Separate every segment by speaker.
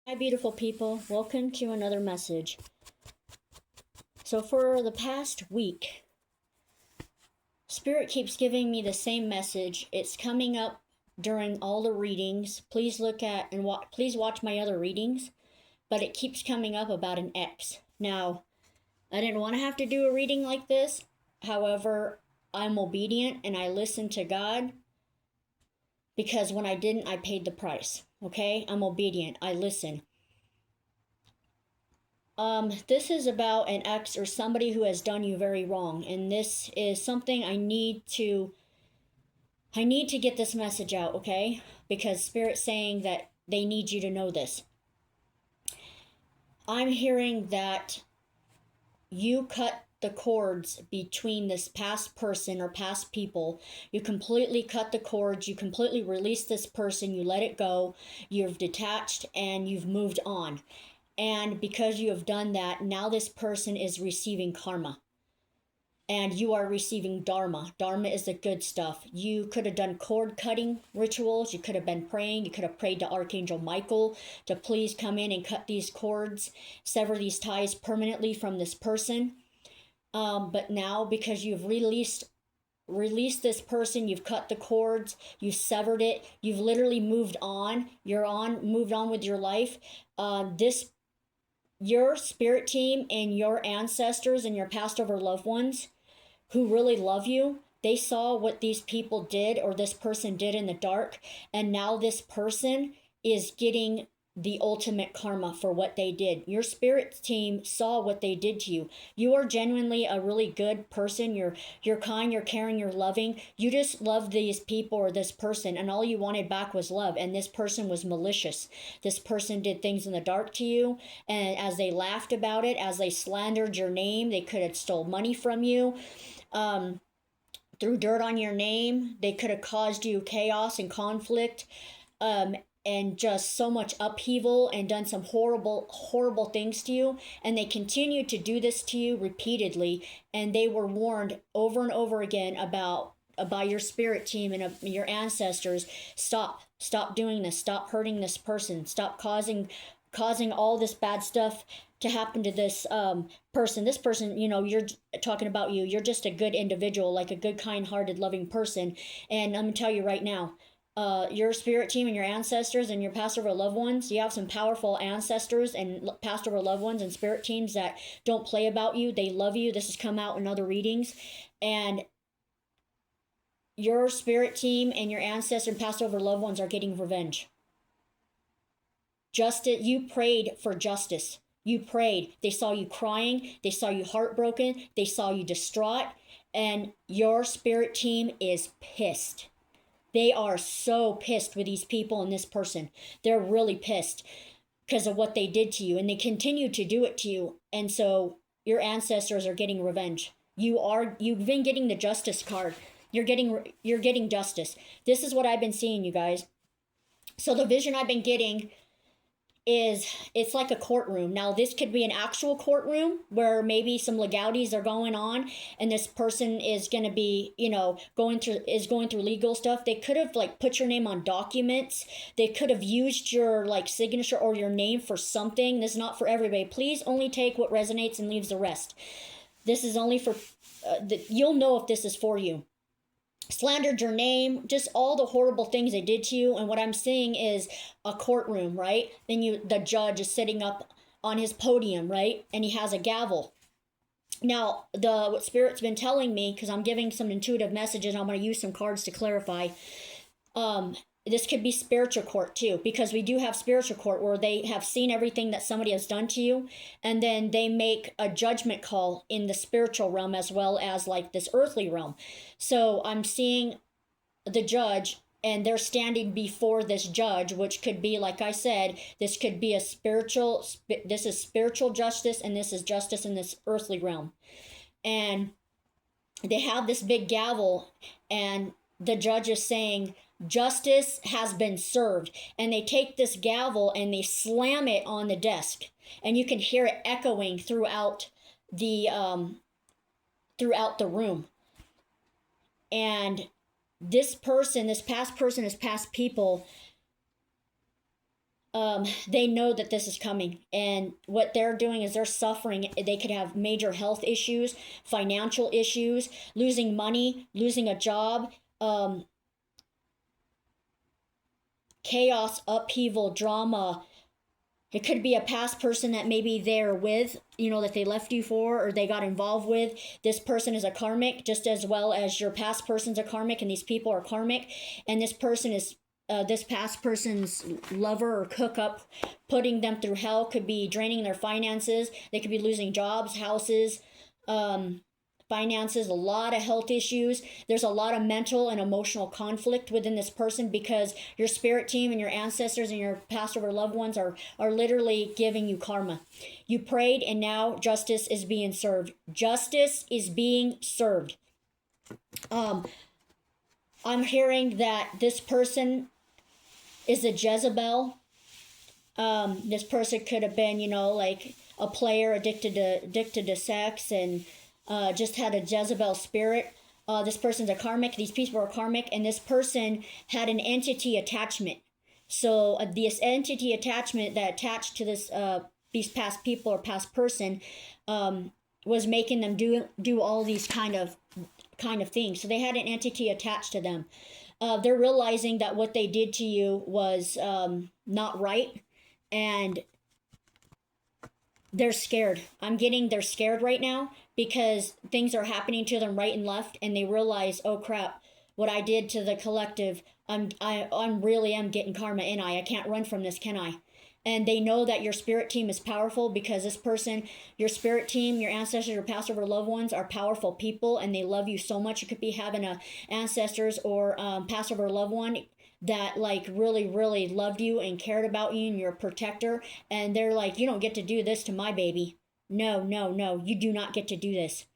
Speaker 1: Hi, beautiful people. Welcome to another message. So, for the past week, Spirit keeps giving me the same message. It's coming up during all the readings. Please look at and please watch my other readings. But it keeps coming up about an ex. Now, I didn't want to have to do a reading like this. However, I'm obedient and I listen to God because when I didn't, I paid the price. Okay? I'm obedient. I listen. This is about an ex or somebody who has done you very wrong, and this is something I need to get this message out, okay? Because Spirit's saying that they need you to know this. I'm hearing that you cut the cords between this past person or past people. You completely cut the cords, you completely release this person, you let it go, you've detached and you've moved on. And because you have done that, now this person is receiving karma. And you are receiving Dharma. Dharma is the good stuff. You could have done cord cutting rituals. You could have been praying. You could have prayed to Archangel Michael to please come in and cut these cords, sever these ties permanently from this person. But now, because you've released this person, you've cut the cords, you've severed it, you've literally moved on. Moved on with your life. Your spirit team and your ancestors and your past over loved ones who really love you, they saw what these people did or this person did in the dark, and now this person is getting the ultimate karma for what they did. Your spirit team saw what they did to you. You are genuinely a really good person. You're kind, you're caring, you're loving. You just love these people or this person, and all you wanted back was love. And this person was malicious. This person did things in the dark to you, and as they laughed about it, as they slandered your name, they could have stole money from you. Threw dirt on your name. They could have caused you chaos and conflict, and just so much upheaval and done some horrible, horrible things to you. And they continue to do this to you repeatedly. And they were warned over and over again by your spirit team and your ancestors. Stop doing this. Stop hurting this person. Stop causing all this bad stuff to happen to this person. This person, you're talking about you. You're just a good individual, like a good, kind-hearted, loving person. And I'm gonna tell you right now, your spirit team and your ancestors and your past over loved ones, you have some powerful ancestors and past over loved ones and spirit teams that don't play about you. They love you. This has come out in other readings. And your spirit team and your ancestors and past over loved ones are getting revenge. Justice, you prayed for justice. You prayed. They saw you crying. They saw you heartbroken. They saw you distraught. And your spirit team is pissed. They are so pissed with these people and this person. They're really pissed because of what they did to you. And they continue to do it to you. And so your ancestors are getting revenge. You've been getting the justice card. You're getting justice. This is what I've been seeing, you guys. So the vision I've been getting is it's like a courtroom. Now this could be an actual courtroom where maybe some legalities are going on and this person is going to be, going through legal stuff. They could have like put your name on documents. They could have used your like signature or your name for something. This is not for everybody. Please only take what resonates and leaves the rest. This is only for you'll know if this is for you. Slandered your name, just all the horrible things they did to you. And what I'm seeing is a courtroom, right? Then the judge is sitting up on his podium, right? And he has a gavel. Now, what Spirit's been telling me, because I'm giving some intuitive messages, and I'm going to use some cards to clarify. This could be spiritual court too, because we do have spiritual court where they have seen everything that somebody has done to you, and then they make a judgment call in the spiritual realm as well as like this earthly realm. So I'm seeing the judge, and they're standing before this judge, which could be, like I said, this could be this is spiritual justice, and this is justice in this earthly realm. And they have this big gavel, and the judge is saying, justice has been served. And they take this gavel and they slam it on the desk, and you can hear it echoing throughout the room. And this past people, they know that this is coming, and what they're doing is they're suffering. They could have major health issues, financial issues, losing money, losing a job, chaos, upheaval, drama. It could be a past person that maybe they're with, that they left you for or they got involved with. This person is a karmic, just as well as your past person's a karmic, and these people are karmic. And this person is this past person's lover or hookup, putting them through hell, could be draining their finances. They could be losing jobs, houses, finances, a lot of health issues. There's a lot of mental and emotional conflict within this person because your spirit team and your ancestors and your past over loved ones are literally giving you karma. You prayed, and now justice is being served. Justice is being served. I'm hearing that this person is a Jezebel. This person could have been, like a player addicted to sex and just had a Jezebel spirit. This person's a karmic. These people are karmic, and this person had an entity attachment. So this entity attachment that attached to this these past people or past person was making them do all these kind of things. So they had an entity attached to them. They're realizing that what they did to you was not right, and they're scared. I'm getting they're scared right now because things are happening to them right and left, and they realize, oh crap, what I did to the collective, I'm really am getting karma, and I can't run from this, can I? And they know that your spirit team is powerful because this person, your spirit team, your ancestors, your past over loved ones are powerful people, and they love you so much. You could be having a ancestors or past over loved one that like really, really loved you and cared about you, and you're a protector, and they're like, you don't get to do this to my baby. No, no, no, you do not get to do this.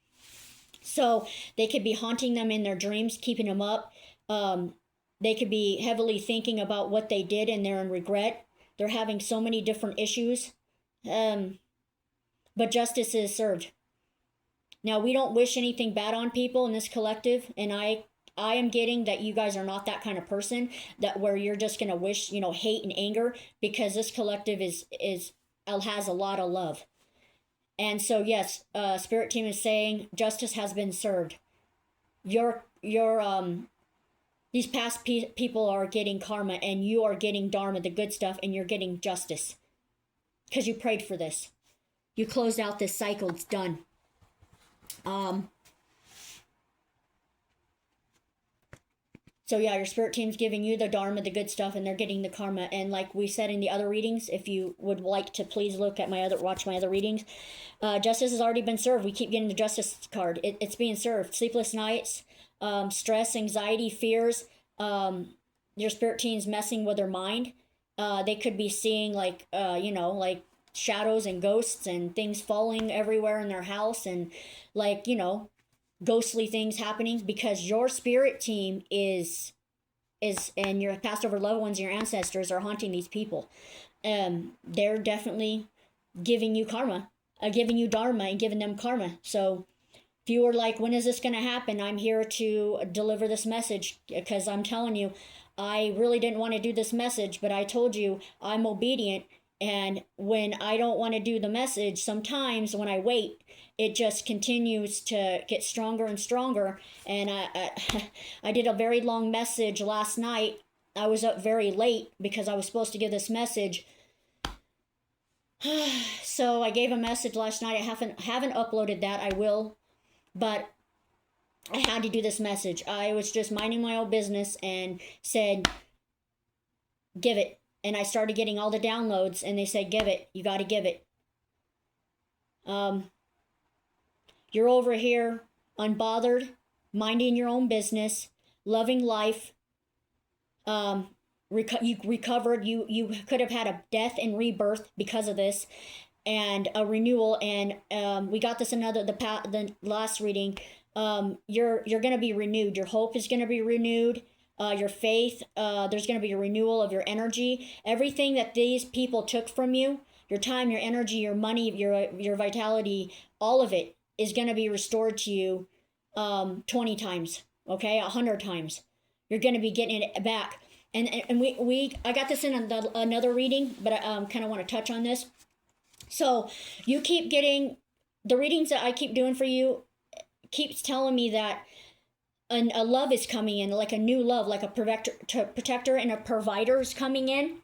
Speaker 1: So they could be haunting them in their dreams, keeping them up. They could be heavily thinking about what they did, and they're in regret. They're having so many different issues. But justice is served. Now, we don't wish anything bad on people in this collective, and I am getting that you guys are not that kind of person that where you're just gonna wish, hate and anger, because this collective has a lot of love. And so yes, spirit team is saying justice has been served. Your these past people are getting karma, and you are getting Dharma, the good stuff, and you're getting justice. Because you prayed for this. You closed out this cycle. It's done. So yeah, your spirit team's giving you the Dharma, the good stuff, and they're getting the karma. And like we said in the other readings, if you would like to please watch my other readings, justice has already been served. We keep getting the justice card. It's being served. Sleepless nights, stress, anxiety, fears. Your spirit team's messing with their mind. They could be seeing like shadows and ghosts and things falling everywhere in their house, and like ghostly things happening because your spirit team is and your past over loved ones, your ancestors are haunting these people. They're definitely giving you karma, giving you Dharma and giving them karma. So if you were like, when is this going to happen? I'm here to deliver this message, because I'm telling you, I really didn't want to do this message, but I told you I'm obedient. And when I don't want to do the message, sometimes when I wait, it just continues to get stronger and stronger. And I did a very long message last night. I was up very late because I was supposed to give this message. So I gave a message last night. I haven't uploaded that. I will. But I had to do this message. I was just minding my own business and said, give it. And I started getting all the downloads, and they said, give it. You got to give it. You're over here unbothered, minding your own business, loving life. You recovered. You could have had a death and rebirth because of this, and a renewal. And we got this another the last reading. You're going to be renewed. Your hope is going to be renewed. Your faith, there's going to be a renewal of your energy. Everything that these people took from you, your time, your energy, your money, your vitality, all of it is going to be restored to you 20 times, okay, 100 times. You're going to be getting it back. And I got this in another reading, but I kind of want to touch on this. So you keep getting the readings that I keep doing for you, keeps telling me that a love is coming in, like a new love, like a protector and a provider is coming in.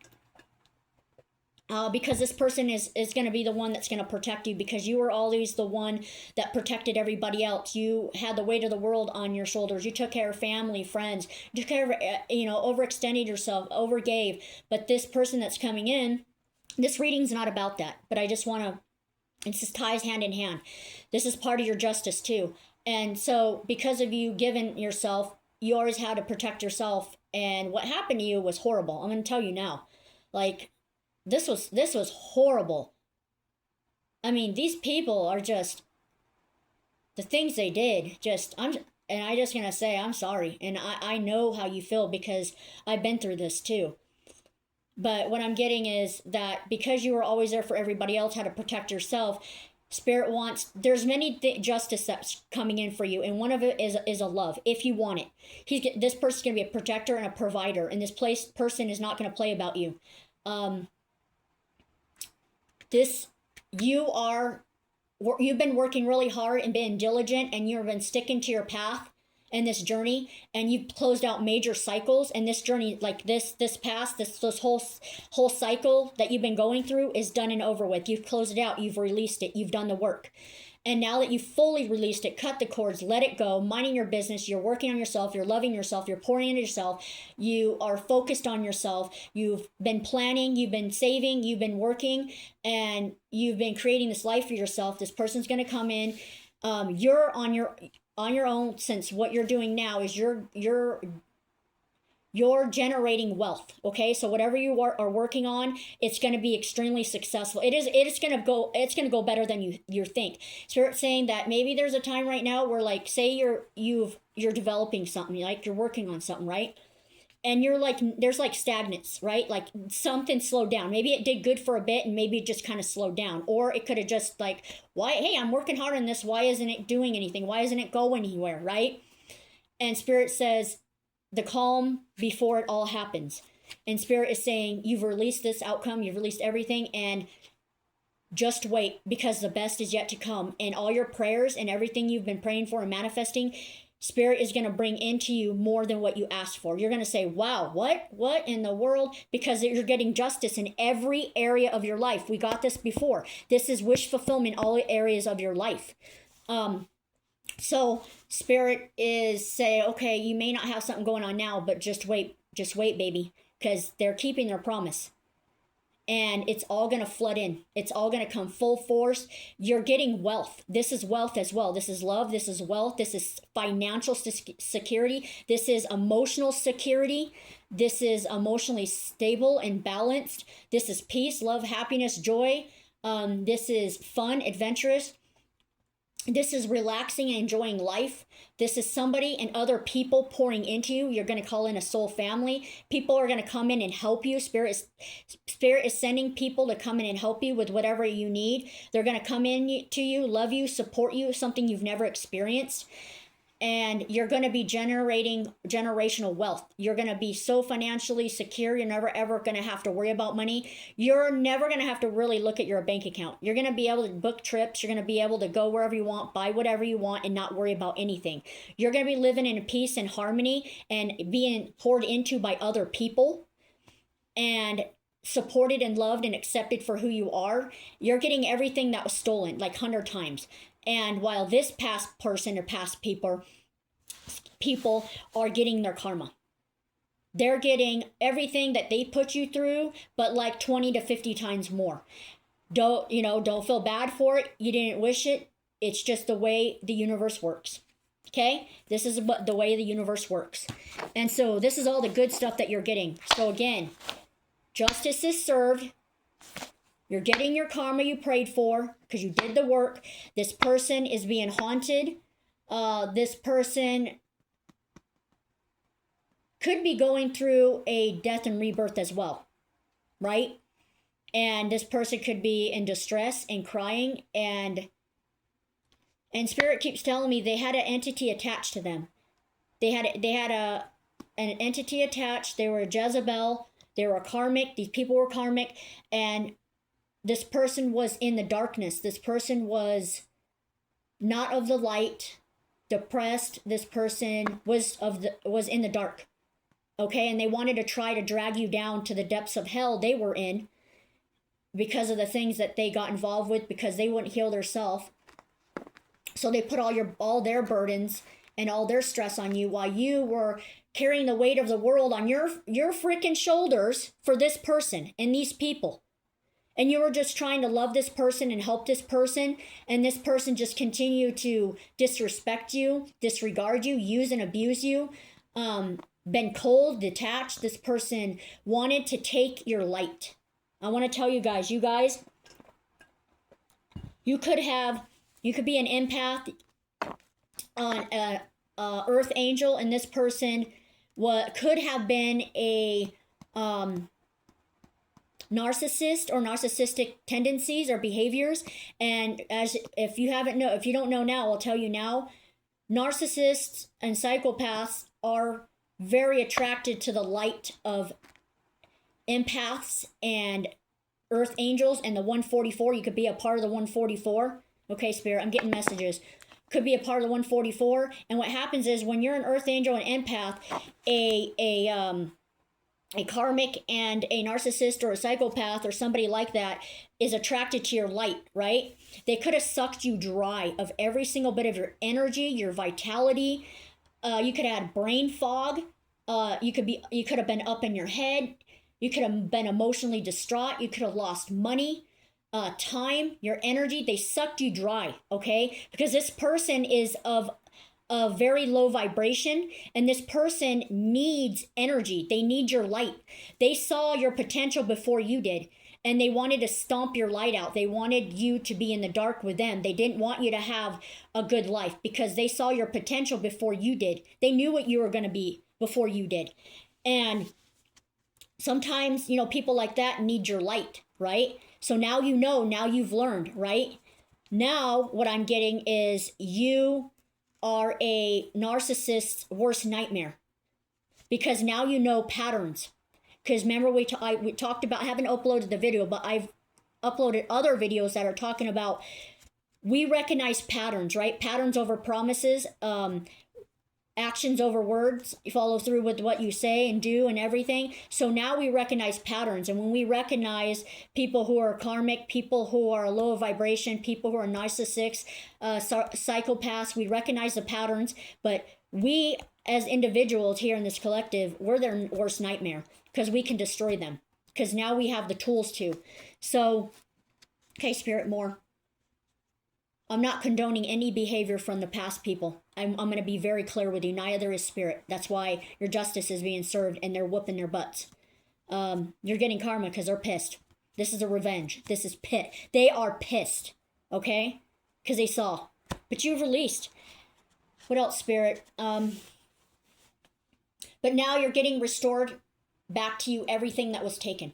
Speaker 1: Because this person is going to be the one that's going to protect you, because you were always the one that protected everybody else. You had the weight of the world on your shoulders. You took care of family, friends. You took care of, overextended yourself, overgave. But this person that's coming in, this reading's not about that. But I just want to, it just ties hand in hand. This is part of your justice too. And so because of you giving yourself, you always had to protect yourself. And what happened to you was horrible. I'm going to tell you now. Like, this was horrible. I mean, these people are just, the things they did, and I just gonna say I'm sorry. And I know how you feel, because I've been through this too. But what I'm getting is that because you were always there for everybody else, how to protect yourself, Spirit wants, there's many justice that's coming in for you, and one of it is a love, if you want it. This person's gonna be a protector and a provider, and this person is not gonna play about you. You've been working really hard and been diligent, and you've been sticking to your path and this journey, and you've closed out major cycles, and this journey, like this whole cycle that you've been going through is done and over with. You've closed it out, you've released it, you've done the work. And now that you've fully released it, cut the cords, let it go, minding your business, you're working on yourself, you're loving yourself, you're pouring into yourself, you are focused on yourself, you've been planning, you've been saving, you've been working, and you've been creating this life for yourself. This person's going to come in. You're on your own, since what you're doing now is you're generating wealth. Okay, so whatever you are working on, it's going to be extremely successful. It's going to go better than you think. Spirit saying that maybe there's a time right now where, like, say you're developing something, like you're working on something, right? And you're like, there's like stagnance, right? Like something slowed down. Maybe it did good for a bit, and maybe it just kind of slowed down. Or it could have just like, hey, I'm working hard on this. Why isn't it doing anything? Why isn't it going anywhere, right? And Spirit says, the calm before it all happens. And Spirit is saying, you've released this outcome, you've released everything, and just wait, because the best is yet to come. And all your prayers and everything you've been praying for and manifesting, Spirit is going to bring into you more than what you asked for. You're going to say, wow, what in the world? Because you're getting justice in every area of your life. We got this before. This is wish fulfillment, all areas of your life. So Spirit is saying, okay, you may not have something going on now, but just wait, baby, because they're keeping their promise. And it's all going to flood in. It's all going to come full force. You're getting wealth. This is wealth as well. This is love. This is wealth. This is financial security. This is emotional security. This is emotionally stable and balanced. This is peace, love, happiness, joy. This is fun, adventurous. This is relaxing and enjoying life. This is somebody and other people pouring into you. You're going to call in a soul family. People are going to come in and help you. Spirit is sending people to come in and help you with whatever you need. They're going to come in to you, love you, support you, something you've never experienced. And you're going to be generating generational wealth. You're going to be so financially secure. You're never, ever going to have to worry about money. You're never going to have to really look at your bank account. You're going to be able to book trips. You're going to be able to go wherever you want, buy whatever you want, and not worry about anything. You're going to be living in peace and harmony and being poured into by other people and supported and loved and accepted for who you are. You're getting everything that was stolen like 100 times. And while this past person or past people are getting their karma. They're getting everything that they put you through, but like 20 to 50 times more. Don't feel bad for it. You didn't wish it. It's just the way the universe works. Okay? This is the way the universe works. And so this is all the good stuff that you're getting. So again, justice is served. You're getting your karma you prayed for because you did the work. This person is being haunted. This person could be going through a death and rebirth as well, right? And this person could be in distress and crying, and Spirit keeps telling me they had an entity attached to them. They had an entity attached. They were a Jezebel. They were karmic. These people were karmic. And this person was in the darkness. This person was not of the light, depressed. This person was in the dark. Okay, and they wanted to try to drag you down to the depths of hell they were in because of the things that they got involved with, because they wouldn't heal themselves. So they put all their burdens and all their stress on you while you were carrying the weight of the world on your freaking shoulders for this person and these people. And you were just trying to love this person and help this person, and this person just continued to disrespect you, disregard you, use and abuse you, been cold, detached. This person wanted to take your light. I want to tell you guys, you could be an empath, on a earth angel, and this person could have been a narcissist or narcissistic tendencies or behaviors. And if you don't know now, I'll tell you now, narcissists and psychopaths are very attracted to the light of empaths and earth angels and the 144. You could be a part of the 144. Okay, Spirit, I'm getting messages. Could be a part of the 144. And what happens is when you're an earth angel and empath, a karmic and a narcissist or a psychopath or somebody like that is attracted to your light, right? They could have sucked you dry of every single bit of your energy, your vitality. You could have had brain fog. You could have been up in your head. You could have been emotionally distraught. You could have lost money, time, your energy. They sucked you dry, okay? Because this person is of a very low vibration, and this person needs energy. They need your light. They saw your potential before you did, and they wanted to stomp your light out. They wanted you to be in the dark with them. They didn't want you to have a good life because they saw your potential before you did. They knew what you were going to be before you did. And sometimes, people like that need your light, right? So now now you've learned, right? Now what I'm getting is you are a narcissist's worst nightmare, because now you know patterns. Because remember, we talked about, I haven't uploaded the video, but I've uploaded other videos that are talking about, we recognize patterns, right? Patterns over promises, actions over words. You follow through with what you say and do and everything. So now we recognize patterns. And when we recognize people who are karmic, people who are low vibration, people who are narcissists, psychopaths, we recognize the patterns. But we as individuals here in this collective, we're their worst nightmare because we can destroy them. Because now we have the tools to. So, okay, Spirit, more. I'm not condoning any behavior from the past people. I'm going to be very clear with you. Neither is Spirit. That's why your justice is being served and they're whooping their butts. You're getting karma because they're pissed. This is a revenge. This is pit. They are pissed. Okay? Because they saw. But you've released. What else, Spirit? But now you're getting restored back to you everything that was taken.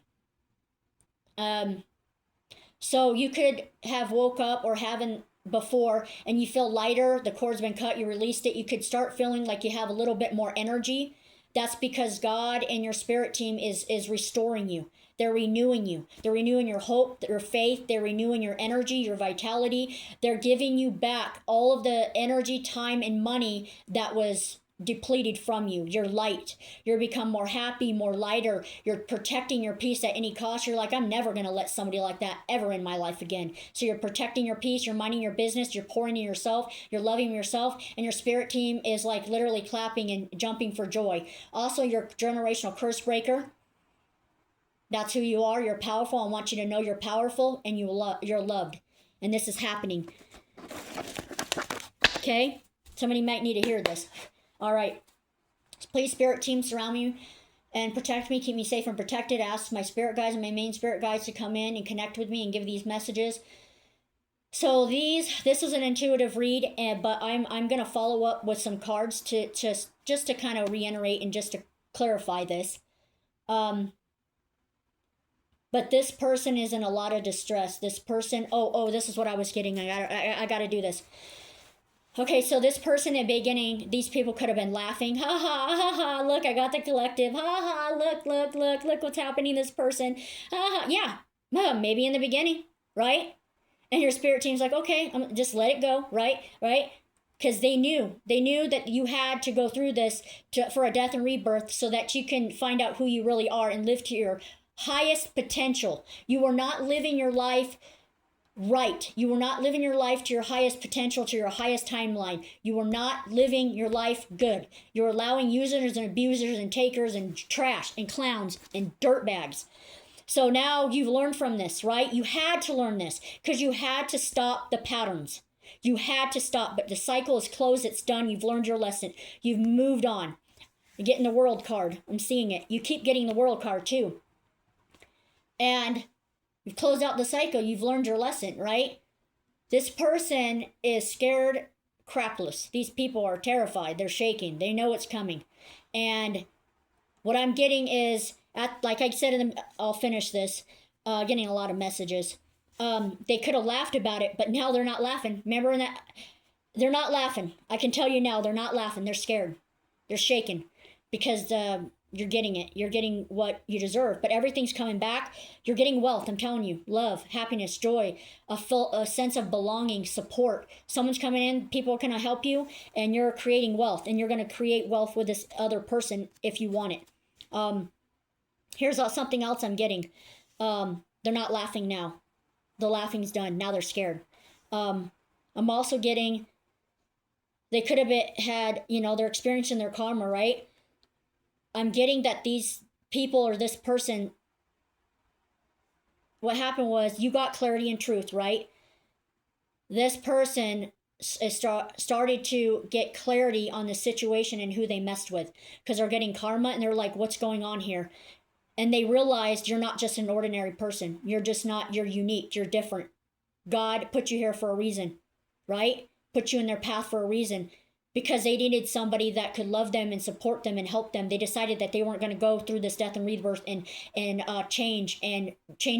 Speaker 1: So you could have woke up or haven't before and you feel lighter, the cord's been cut, you released it, you could start feeling like you have a little bit more energy. That's because God and your spirit team is restoring you. They're renewing you. They're renewing your hope, your faith. They're renewing your energy, your vitality. They're giving you back all of the energy, time, and money that was depleted from you. Your light. You're become more happy, more lighter. You're protecting your peace at any cost. You're like, I'm never going to let somebody like that ever in my life again. So you're protecting your peace. You're minding your business. You're pouring in yourself. You're loving yourself. And your spirit team is like literally clapping and jumping for joy. Also, you're generational curse breaker. That's who you are. You're powerful. I want you to know you're powerful and you're loved. And this is happening. Okay? Somebody might need to hear this. All right. Please, spirit team, surround me and protect me. Keep me safe and protected. Ask my spirit guides and my main spirit guides to come in and connect with me and give these messages. So this is an intuitive read, but I'm going to follow up with some cards to just to kind of reiterate and just to clarify this. But this person is in a lot of distress. This person, this is what I was getting. I got to do this. Okay, so this person in the beginning, these people could have been laughing. Ha ha ha ha, look, I got the collective. Ha ha, look what's happening to this person. Ha ha, yeah, maybe in the beginning, right? And your spirit team's like, okay, just let it go, right? Right? Because they knew that you had to go through this for a death and rebirth so that you can find out who you really are and live to your highest potential. You are not living your life right. You are not living your life to your highest potential, to your highest timeline. You are not living your life good. You're allowing users and abusers and takers and trash and clowns and dirtbags. So now you've learned from this, right? You had to learn this because you had to stop the patterns. You had to stop, but the cycle is closed. It's done. You've learned your lesson. You've moved on. You're getting the world card. I'm seeing it. You keep getting the world card too. And you've closed out the cycle. You've learned your lesson, right? This person is scared crapless. These people are terrified. They're shaking. They know it's coming. And what I'm getting is, like I said, I'll finish this, getting a lot of messages. They could have laughed about it, but now they're not laughing. Remember that? They're not laughing. I can tell you now, they're not laughing. They're scared. They're shaking because you're getting it. You're getting what you deserve, but everything's coming back. You're getting wealth. I'm telling you, love, happiness, joy, a sense of belonging, support. Someone's coming in. People are going to help you, and you're creating wealth, and you're going to create wealth with this other person if you want it. Here's something else I'm getting. They're not laughing now. The laughing's done. Now they're scared. I'm also getting, they could have had, they're experiencing their karma, right? I'm getting that these people or this person, what happened was you got clarity and truth, right? This person started to get clarity on the situation and who they messed with because they're getting karma and they're like, what's going on here? And they realized you're not just an ordinary person. You're just not, you're unique. You're different. God put you here for a reason, right? Put you in their path for a reason because they needed somebody that could love them and support them and help them. They decided that they weren't going to go through this death and rebirth and change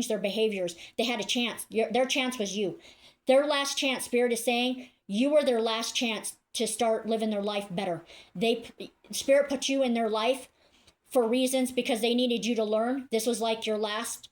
Speaker 1: their behaviors. They had a chance. Their chance was you. Their last chance, Spirit is saying, you were their last chance to start living their life better. Spirit put you in their life for reasons because they needed you to learn. This was like your last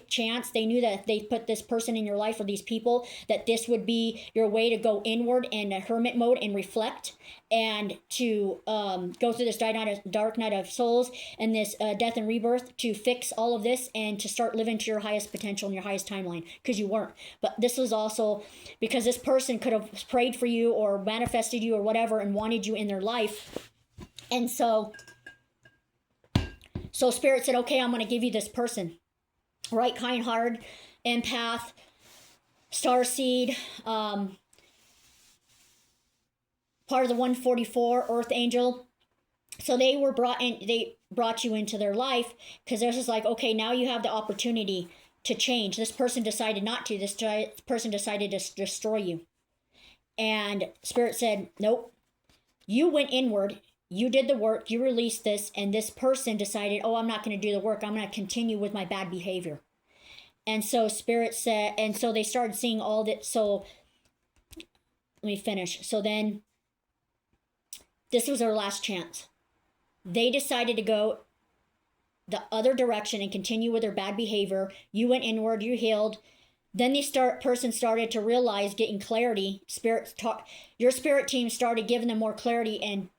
Speaker 1: chance. They knew that if they put this person in your life or these people, that this would be your way to go inward in a hermit mode and reflect and to go through this dark night of souls and this death and rebirth to fix all of this and to start living to your highest potential and your highest timeline because you weren't. But this was also because this person could have prayed for you or manifested you or whatever and wanted you in their life. And so Spirit said, okay, I'm going to give you this person. Right, kind heart, empath, starseed, part of the 144, earth angel. So they were they brought you into their life because they're just like, okay, now you have the opportunity to change. This person decided not to. This person decided to destroy you. And Spirit said, nope. You went inward. You did the work, you released this, and this person decided, oh, I'm not going to do the work. I'm going to continue with my bad behavior. And so Spirit said, and so they started seeing all that. So let me finish. So then this was their last chance. They decided to go the other direction and continue with their bad behavior. You went inward, you healed. Then person started to realize, getting clarity. Your spirit team started giving them more clarity and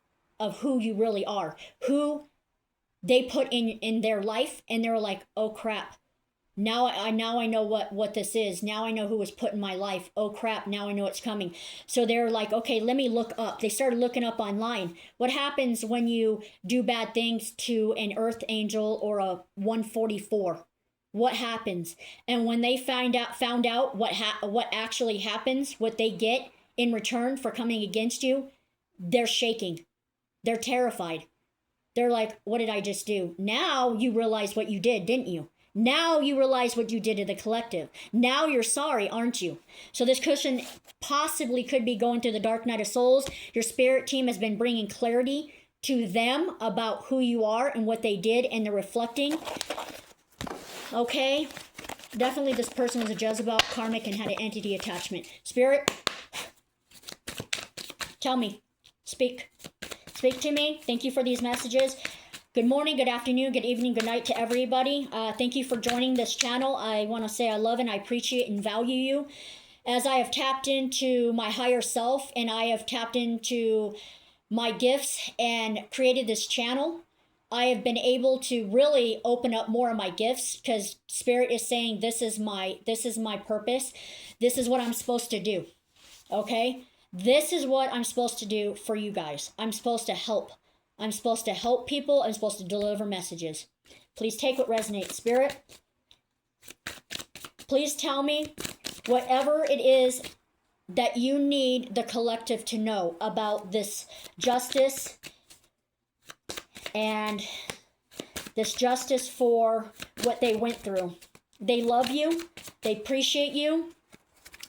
Speaker 1: of who you really are, who they put in their life, and they were like, oh crap, now I know what this is. Now I know who was put in my life. Oh crap, now I know it's coming. So they're like, okay, let me look up. They started looking up online. What happens when you do bad things to an earth angel or a 144? What happens? And when they found out what actually happens, what they get in return for coming against you, they're shaking. They're terrified. They're like, what did I just do? Now you realize what you did, didn't you? Now you realize what you did to the collective. Now you're sorry, aren't you? So this cushion possibly could be going through the dark night of souls. Your spirit team has been bringing clarity to them about who you are and what they did, and they're reflecting. Okay? Definitely this person was a Jezebel, karmic, and had an entity attachment. Spirit, Tell me. Speak. Speak to me. Thank you for these messages. Good morning, good afternoon, good evening, good night to everybody. Thank you for joining this channel. I want to say I love and I appreciate and value you. As I have tapped into my higher self and I have tapped into my gifts and created this channel, I have been able to really open up more of my gifts because Spirit is saying this is my purpose. This is what I'm supposed to do. Okay? This is what I'm supposed to do for you guys. I'm supposed to help. I'm supposed to help people. I'm supposed to deliver messages. Please take what resonates. Spirit, please tell me whatever it is that you need the collective to know about this justice and this justice for what they went through. They love you. They appreciate you.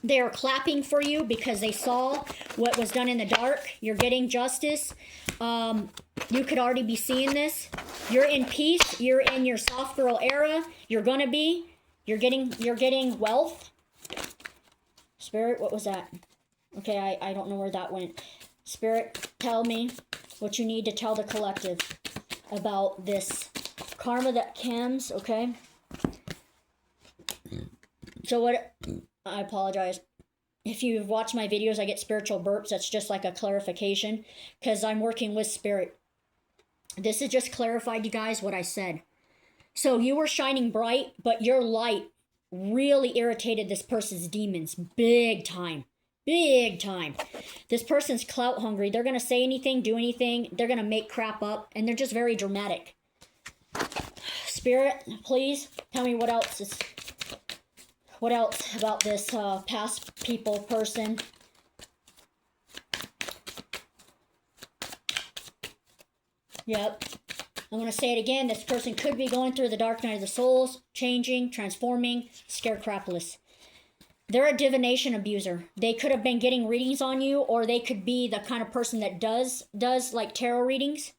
Speaker 1: They are clapping for you because they saw what was done in the dark. You're getting justice. You could already be seeing this. You're in peace. You're in your soft girl era. You're gonna be. You're getting wealth. Spirit, what was that? Okay, I don't know where that went. Spirit, tell me what you need to tell the collective about this karma that comes, okay? So what, I apologize. If you've watched my videos, I get spiritual burps. That's just like a clarification because I'm working with Spirit. This is just clarified, you guys, what I said. So you were shining bright, but your light really irritated this person's demons big time. Big time. This person's clout hungry. They're going to say anything, do anything. They're going to make crap up, and they're just very dramatic. Spirit, please tell me what else about this past people person. Yep. I'm going to say it again. This person could be going through the dark night of the souls, changing, transforming, scarecrapless. They're a divination abuser. They could have been getting readings on you, or they could be the kind of person that does like tarot readings.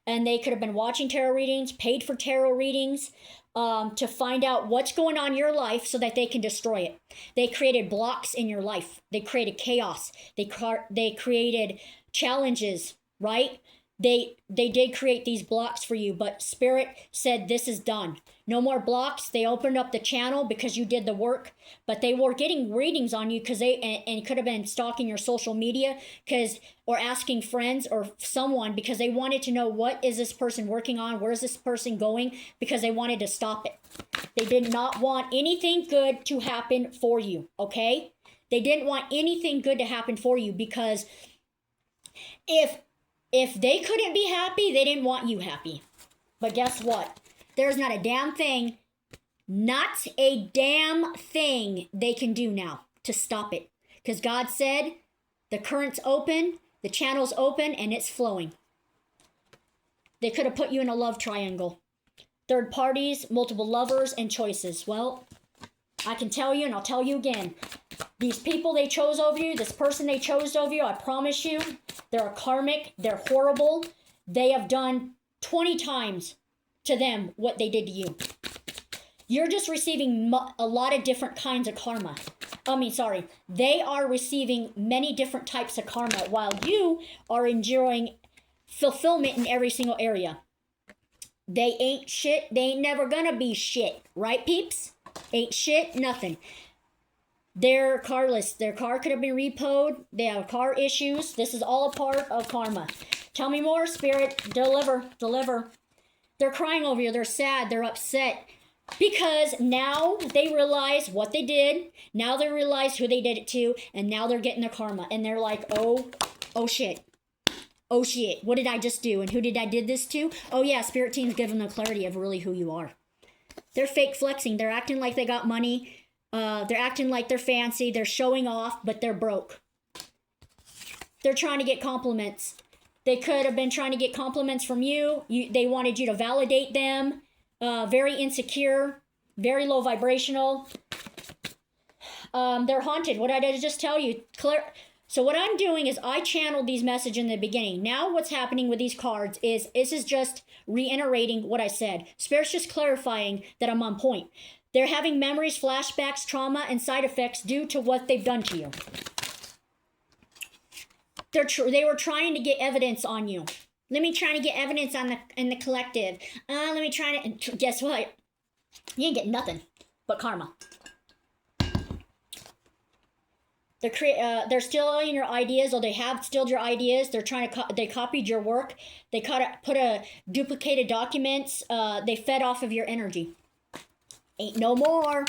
Speaker 1: And they could have been watching tarot readings, paid for tarot readings, to find out what's going on in your life so that they can destroy it. They created blocks in your life. They created chaos. They created challenges, right? They did create these blocks for you, but Spirit said this is done. No more blocks. They opened up the channel because you did the work, but they were getting readings on you because and could have been stalking your social media or asking friends or someone because they wanted to know what is this person working on, where is this person going, because they wanted to stop it. They did not want anything good to happen for you, okay? They didn't want anything good to happen for you because if they couldn't be happy, they didn't want you happy. But guess what? There's not a damn thing they can do now to stop it. Because God said the current's open, the channel's open, and it's flowing. They could have put you in a love triangle. Third parties, multiple lovers, and choices. Well, I can tell you, and I'll tell you again. These people they chose over you, this person they chose over you, I promise you, they're a karmic, they're horrible. They have done 20 times to them what they did to you. You're just receiving a lot of different kinds of karma. They are receiving many different types of karma while you are enjoying fulfillment in every single area. They ain't shit. They ain't never gonna be shit. Right, peeps? Ain't shit, nothing. They're carless. Their car could have been repoed. They have car issues. This is all a part of karma. Tell me more, Spirit. Deliver. They're crying over you. They're sad. They're upset. Because now they realize what they did. Now they realize who they did it to. And now they're getting their karma. And they're like, oh shit. Oh shit. What did I just do? And who did I did this to? Oh yeah, Spirit Team's giving them clarity of really who you are. They're fake flexing. They're acting like they got money. They're acting like they're fancy. They're showing off, but they're broke. They're trying to get compliments. They could have been trying to get compliments from you. They wanted you to validate them. Very insecure, very low vibrational. They're haunted. What did I just tell you? So what I'm doing is I channeled these messages in the beginning. Now what's happening with these cards is this is just reiterating what I said. Spirit's just clarifying that I'm on point. They're having memories, flashbacks, trauma, and side effects due to what they've done to you. They were trying to get evidence on you. Let me try to get evidence on in the collective. Let me try to. And guess what? You ain't getting nothing but karma. They're stealing your ideas, or they have stealed your ideas. They're trying to. They copied your work. They put a duplicated documents. They fed off of your energy. Ain't no more.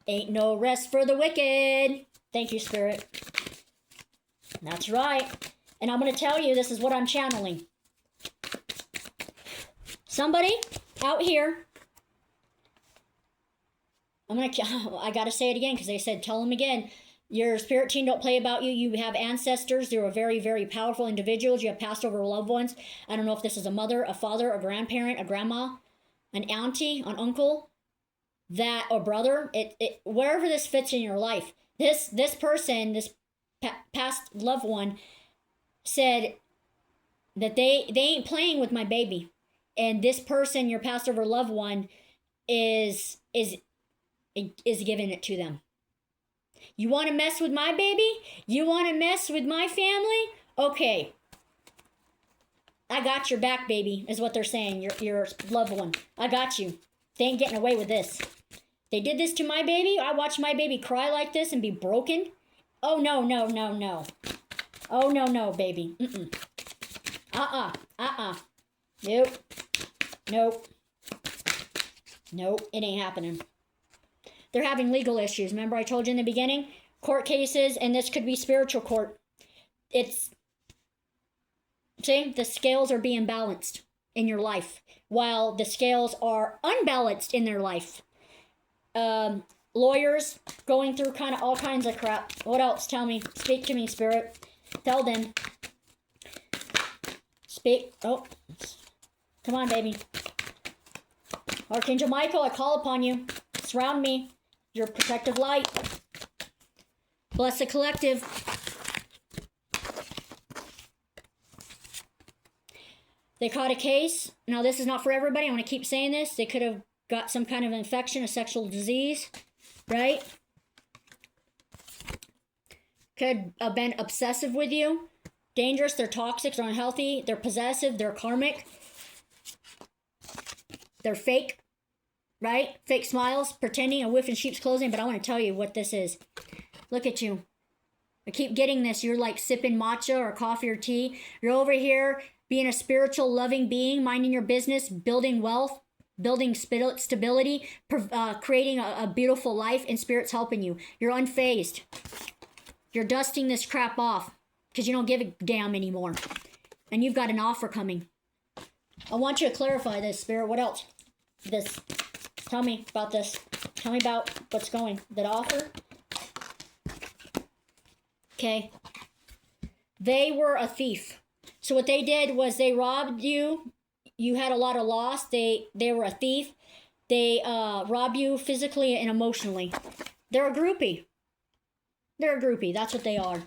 Speaker 1: Ain't no rest for the wicked. Thank you, Spirit. That's right. And I'm going to tell you, this is what I'm channeling. Somebody out here. I got to say it again because they said, tell them again. Your spirit team don't play about you. You have ancestors. They're very, very powerful individuals. You have passed over loved ones. I don't know if this is a mother, a father, a grandparent, a grandma, an auntie, an uncle, that or brother. Wherever this fits in your life. This person, this past loved one, said that they ain't playing with my baby, and this person, your past over loved one, is giving it to them. You want to mess with my baby? You want to mess with my family? Okay. I got your back, baby, is what they're saying. Your loved one. I got you. They ain't getting away with this. They did this to my baby. I watched my baby cry like this and be broken. Oh, no, no, no, no. Oh, no, no, baby. Mm-mm. Nope. Nope. Nope. It ain't happening. They're having legal issues. Remember I told you in the beginning? Court cases, and this could be spiritual court. See, the scales are being balanced in your life, while the scales are unbalanced in their life. Lawyers going through all kinds of crap. What else? Tell me. Speak to me, Spirit. Tell them. Speak. Oh, come on, baby. Archangel Michael, I call upon you. Surround me. Your protective light. Bless the collective. They caught a case. Now, this is not for everybody. I'm going to keep saying this. They could have got some kind of infection, a sexual disease, right? Could have been obsessive with you. Dangerous. They're toxic. They're unhealthy. They're possessive. They're karmic. They're fake. Right? Fake smiles, pretending, a whiff in sheep's clothing. But I want to tell you what this is. Look at you. I keep getting this. You're like sipping matcha or coffee or tea. You're over here being a spiritual, loving being, minding your business, building wealth, building stability, creating a beautiful life, and Spirit's helping you. You're unfazed. You're dusting this crap off because you don't give a damn anymore. And you've got an offer coming. I want you to clarify this, Spirit. What else? This. Tell me about this. Tell me about what's going. That offer? Okay. They were a thief. So what they did was they robbed you. You had a lot of loss. They were a thief. They robbed you physically and emotionally. They're a groupie. They're a groupie. That's what they are.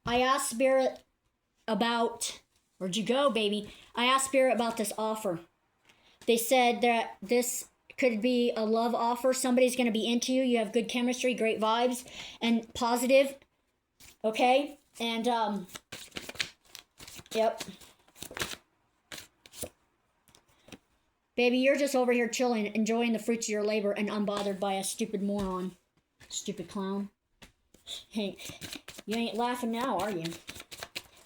Speaker 1: I asked Spirit about... Where'd you go, baby? I asked Spirit about this offer. They said that this could be a love offer. Somebody's going to be into you. You have good chemistry, great vibes, and positive. Okay? And, yep. Baby, you're just over here chilling, enjoying the fruits of your labor, and unbothered by a stupid moron. Stupid clown. Hey, you ain't laughing now, are you?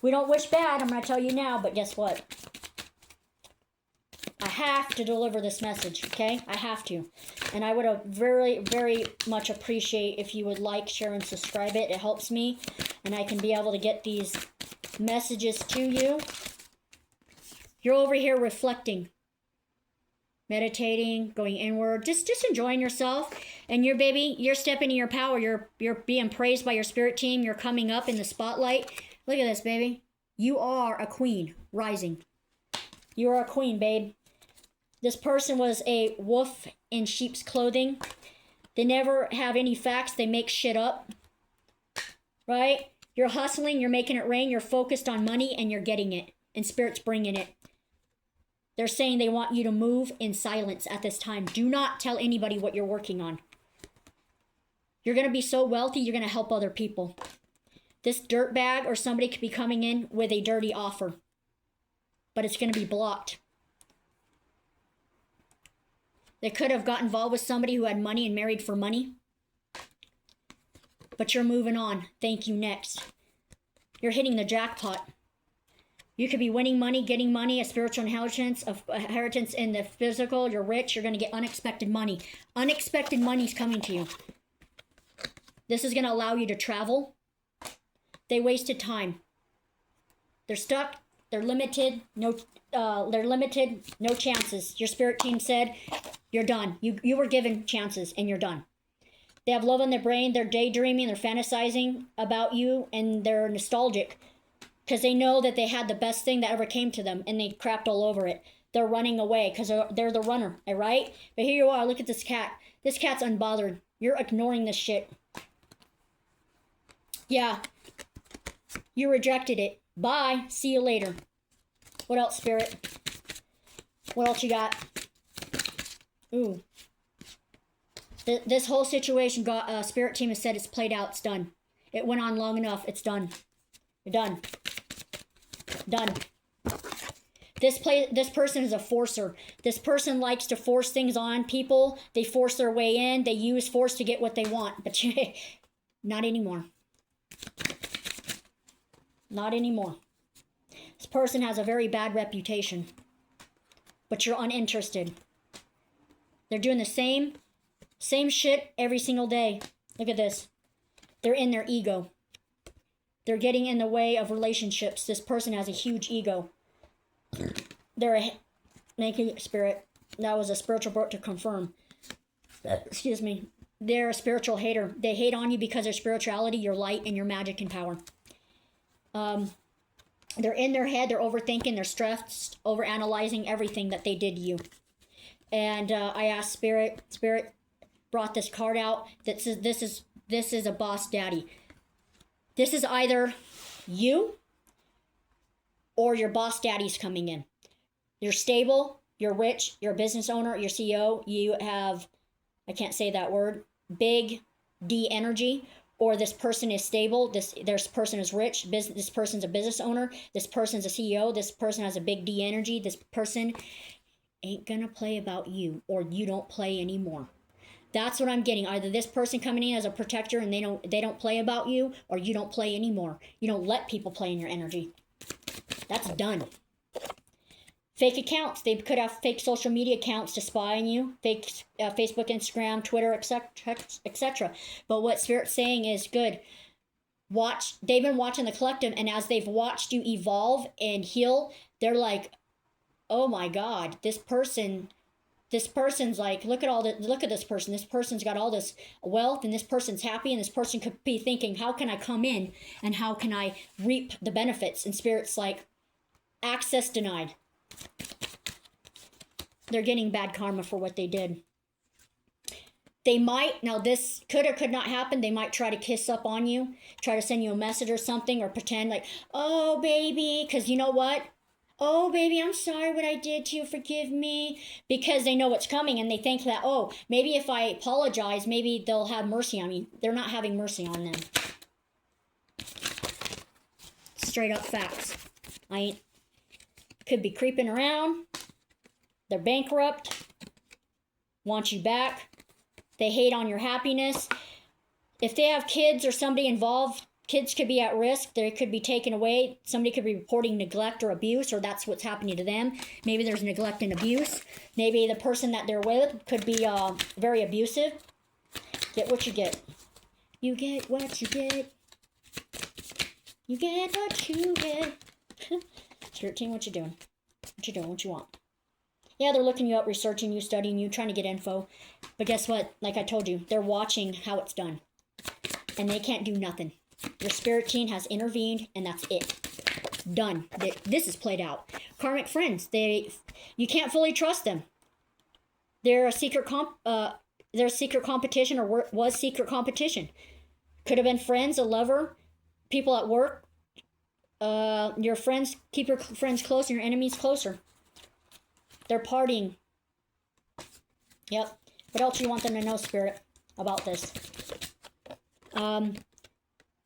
Speaker 1: We don't wish bad, I'm going to tell you now, but guess what? I have to deliver this message, okay? I have to. And I would very, very much appreciate if you would like, share, and subscribe it. It helps me, and I can be able to get these messages to you. You're over here reflecting, meditating, going inward, just enjoying yourself. And your baby, you're stepping in your power. You're being praised by your spirit team. You're coming up in the spotlight. Look at this, baby. You are a queen rising. You are a queen, babe. This person was a wolf in sheep's clothing. They never have any facts. They make shit up. Right? You're hustling. You're making it rain. You're focused on money, and you're getting it. And Spirit's bringing it. They're saying they want you to move in silence at this time. Do not tell anybody what you're working on. You're going to be so wealthy, you're going to help other people. This dirtbag or somebody could be coming in with a dirty offer, but it's going to be blocked. They could have got involved with somebody who had money and married for money, but you're moving on. Thank you. Next. You're hitting the jackpot. You could be winning money, getting money, a spiritual inheritance, a inheritance in the physical. You're rich. You're going to get unexpected money. Unexpected money's coming to you. This is going to allow you to travel. They wasted time. They're stuck. They're limited. No chances. Your spirit team said, you're done. You were given chances and you're done. They have love in their brain. They're daydreaming. They're fantasizing about you, and they're nostalgic because they know that they had the best thing that ever came to them, and they crapped all over it. They're running away because they're the runner, all right? But here you are. Look at this cat. This cat's unbothered. You're ignoring this shit. Yeah. You rejected it. Bye. See you later. What else, Spirit? What else you got? Ooh. This whole situation got Spirit team has said it's played out. It's done. It went on long enough. It's done. You're done. Done. This person is a forcer. This person likes to force things on people. They force their way in. They use force to get what they want. But not anymore. Not anymore. This person has a very bad reputation. But you're uninterested. They're doing the same shit every single day. Look at this. They're in their ego. They're getting in the way of relationships. This person has a huge ego. Thank you, Spirit. That was a spiritual book to confirm. Excuse me. They're a spiritual hater. They hate on you because of spirituality, your light, and your magic and power. They're in their head. They're overthinking. They're stressed, overanalyzing everything that they did to you. And I asked Spirit. Spirit brought this card out that says this is a boss daddy. This is either you or your boss daddy's coming in. You're stable, you're rich, you're a business owner, you're CEO, you have, I can't say that word, big D energy, or this person is stable, this person is rich, this person's a business owner, this person's a CEO, this person has a big D energy, this person ain't gonna play about you, or you don't play anymore. That's what I'm getting. Either this person coming in as a protector and they don't play about you, or you don't play anymore. You don't let people play in your energy. That's done. Fake accounts. They could have fake social media accounts to spy on you. Fake Facebook, Instagram, Twitter, etc. But what Spirit's saying is good. They've been watching the collective, and as they've watched you evolve and heal, they're like, oh my God, this person's like, look at this person. This person's got all this wealth, and this person's happy, and this person could be thinking, how can I come in and how can I reap the benefits? And Spirit's like, access denied. They're getting bad karma for what they did. They might, now this could or could not happen, they might try to kiss up on you, try to send you a message or something, or pretend like, oh baby, because you know what? Oh, baby, I'm sorry what I did to you. Forgive me. Because they know what's coming, and they think that, oh, maybe if I apologize, maybe they'll have mercy on me. They're not having mercy on them. Straight up facts. Could be creeping around. They're bankrupt. Want you back. They hate on your happiness. If they have kids or somebody involved, kids could be at risk. They could be taken away. Somebody could be reporting neglect or abuse, or that's what's happening to them. Maybe there's neglect and abuse. Maybe the person that they're with could be very abusive. Get what you get. You get what you get. You get what you get. Spirit team, what you doing? What you doing? What you want? Yeah, they're looking you up, researching you, studying you, trying to get info. But guess what? Like I told you, they're watching how it's done. And they can't do nothing. Your spirit team has intervened, and that's it. Done. This is played out. Karmic friends. You can't fully trust them. They're a secret competition, or was secret competition. Could have been friends, a lover, people at work. Your friends, keep your friends close and your enemies closer. They're partying. Yep. What else do you want them to know, Spirit, about this?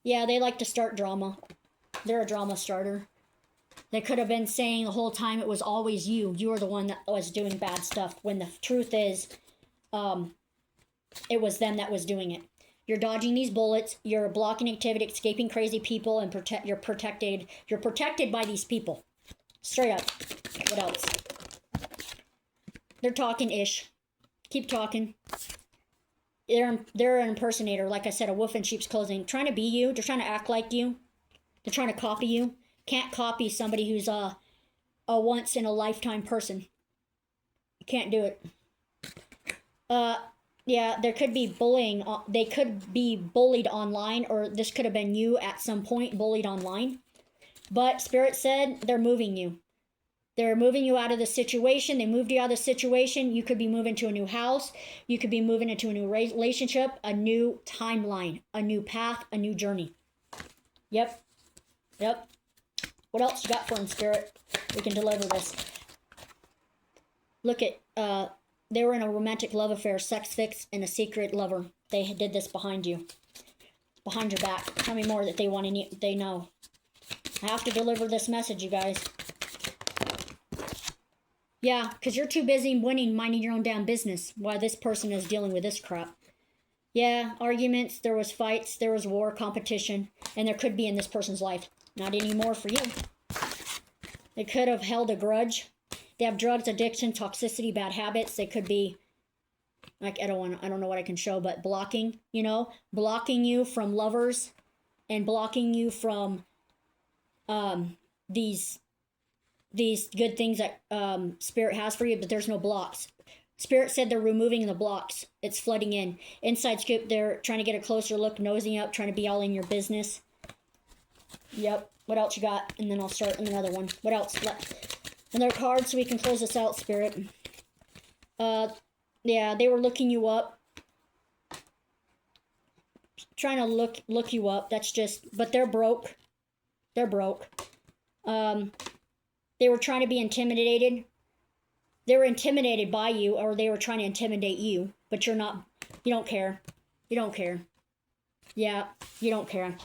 Speaker 1: Yeah, they like to start drama. They're a drama starter. They could have been saying the whole time it was always you. You were the one that was doing bad stuff, when the truth is, it was them that was doing it. You're dodging these bullets. You're blocking activity, escaping crazy people, and you're protected. You're protected by these people. Straight up. What else? They're talking ish. Keep talking. They're an impersonator, like I said, a wolf in sheep's clothing, trying to be you. They're trying to act like you. They're trying to copy you. Can't copy somebody who's a once in a lifetime person. You can't do it. Yeah, there could be bullying. They could be bullied online, or this could have been you at some point bullied online. But Spirit said they're moving you. They're moving you out of the situation. They moved you out of the situation. You could be moving to a new house. You could be moving into a new relationship, a new timeline, a new path, a new journey. Yep. Yep. What else you got for them, Spirit? We can deliver this. Look at, they were in a romantic love affair, sex fix, and a secret lover. They did this behind you. Behind your back. Tell me more that they want to, they know. I have to deliver this message, you guys. Yeah, because you're too busy winning, minding your own damn business, while this person is dealing with this crap. Yeah, arguments, there was fights, there was war, competition, and there could be in this person's life. Not anymore for you. They could have held a grudge. They have drugs, addiction, toxicity, bad habits. They could be, like, I don't know what I can show, but blocking, blocking you from lovers and blocking you from these good things that Spirit has for you, but there's no blocks. Spirit said they're removing the blocks. It's flooding in. Inside scoop, they're trying to get a closer look, nosing up, trying to be all in your business. Yep. What else you got? And then I'll start another one. What else? Another card so we can close this out, Spirit. Yeah, they were looking you up. Trying to look you up. That's just, but they're broke. They're broke. They were trying to be intimidated. They were intimidated by you, or they were trying to intimidate you, but you're not, you don't care. You don't care. Yeah, you don't care.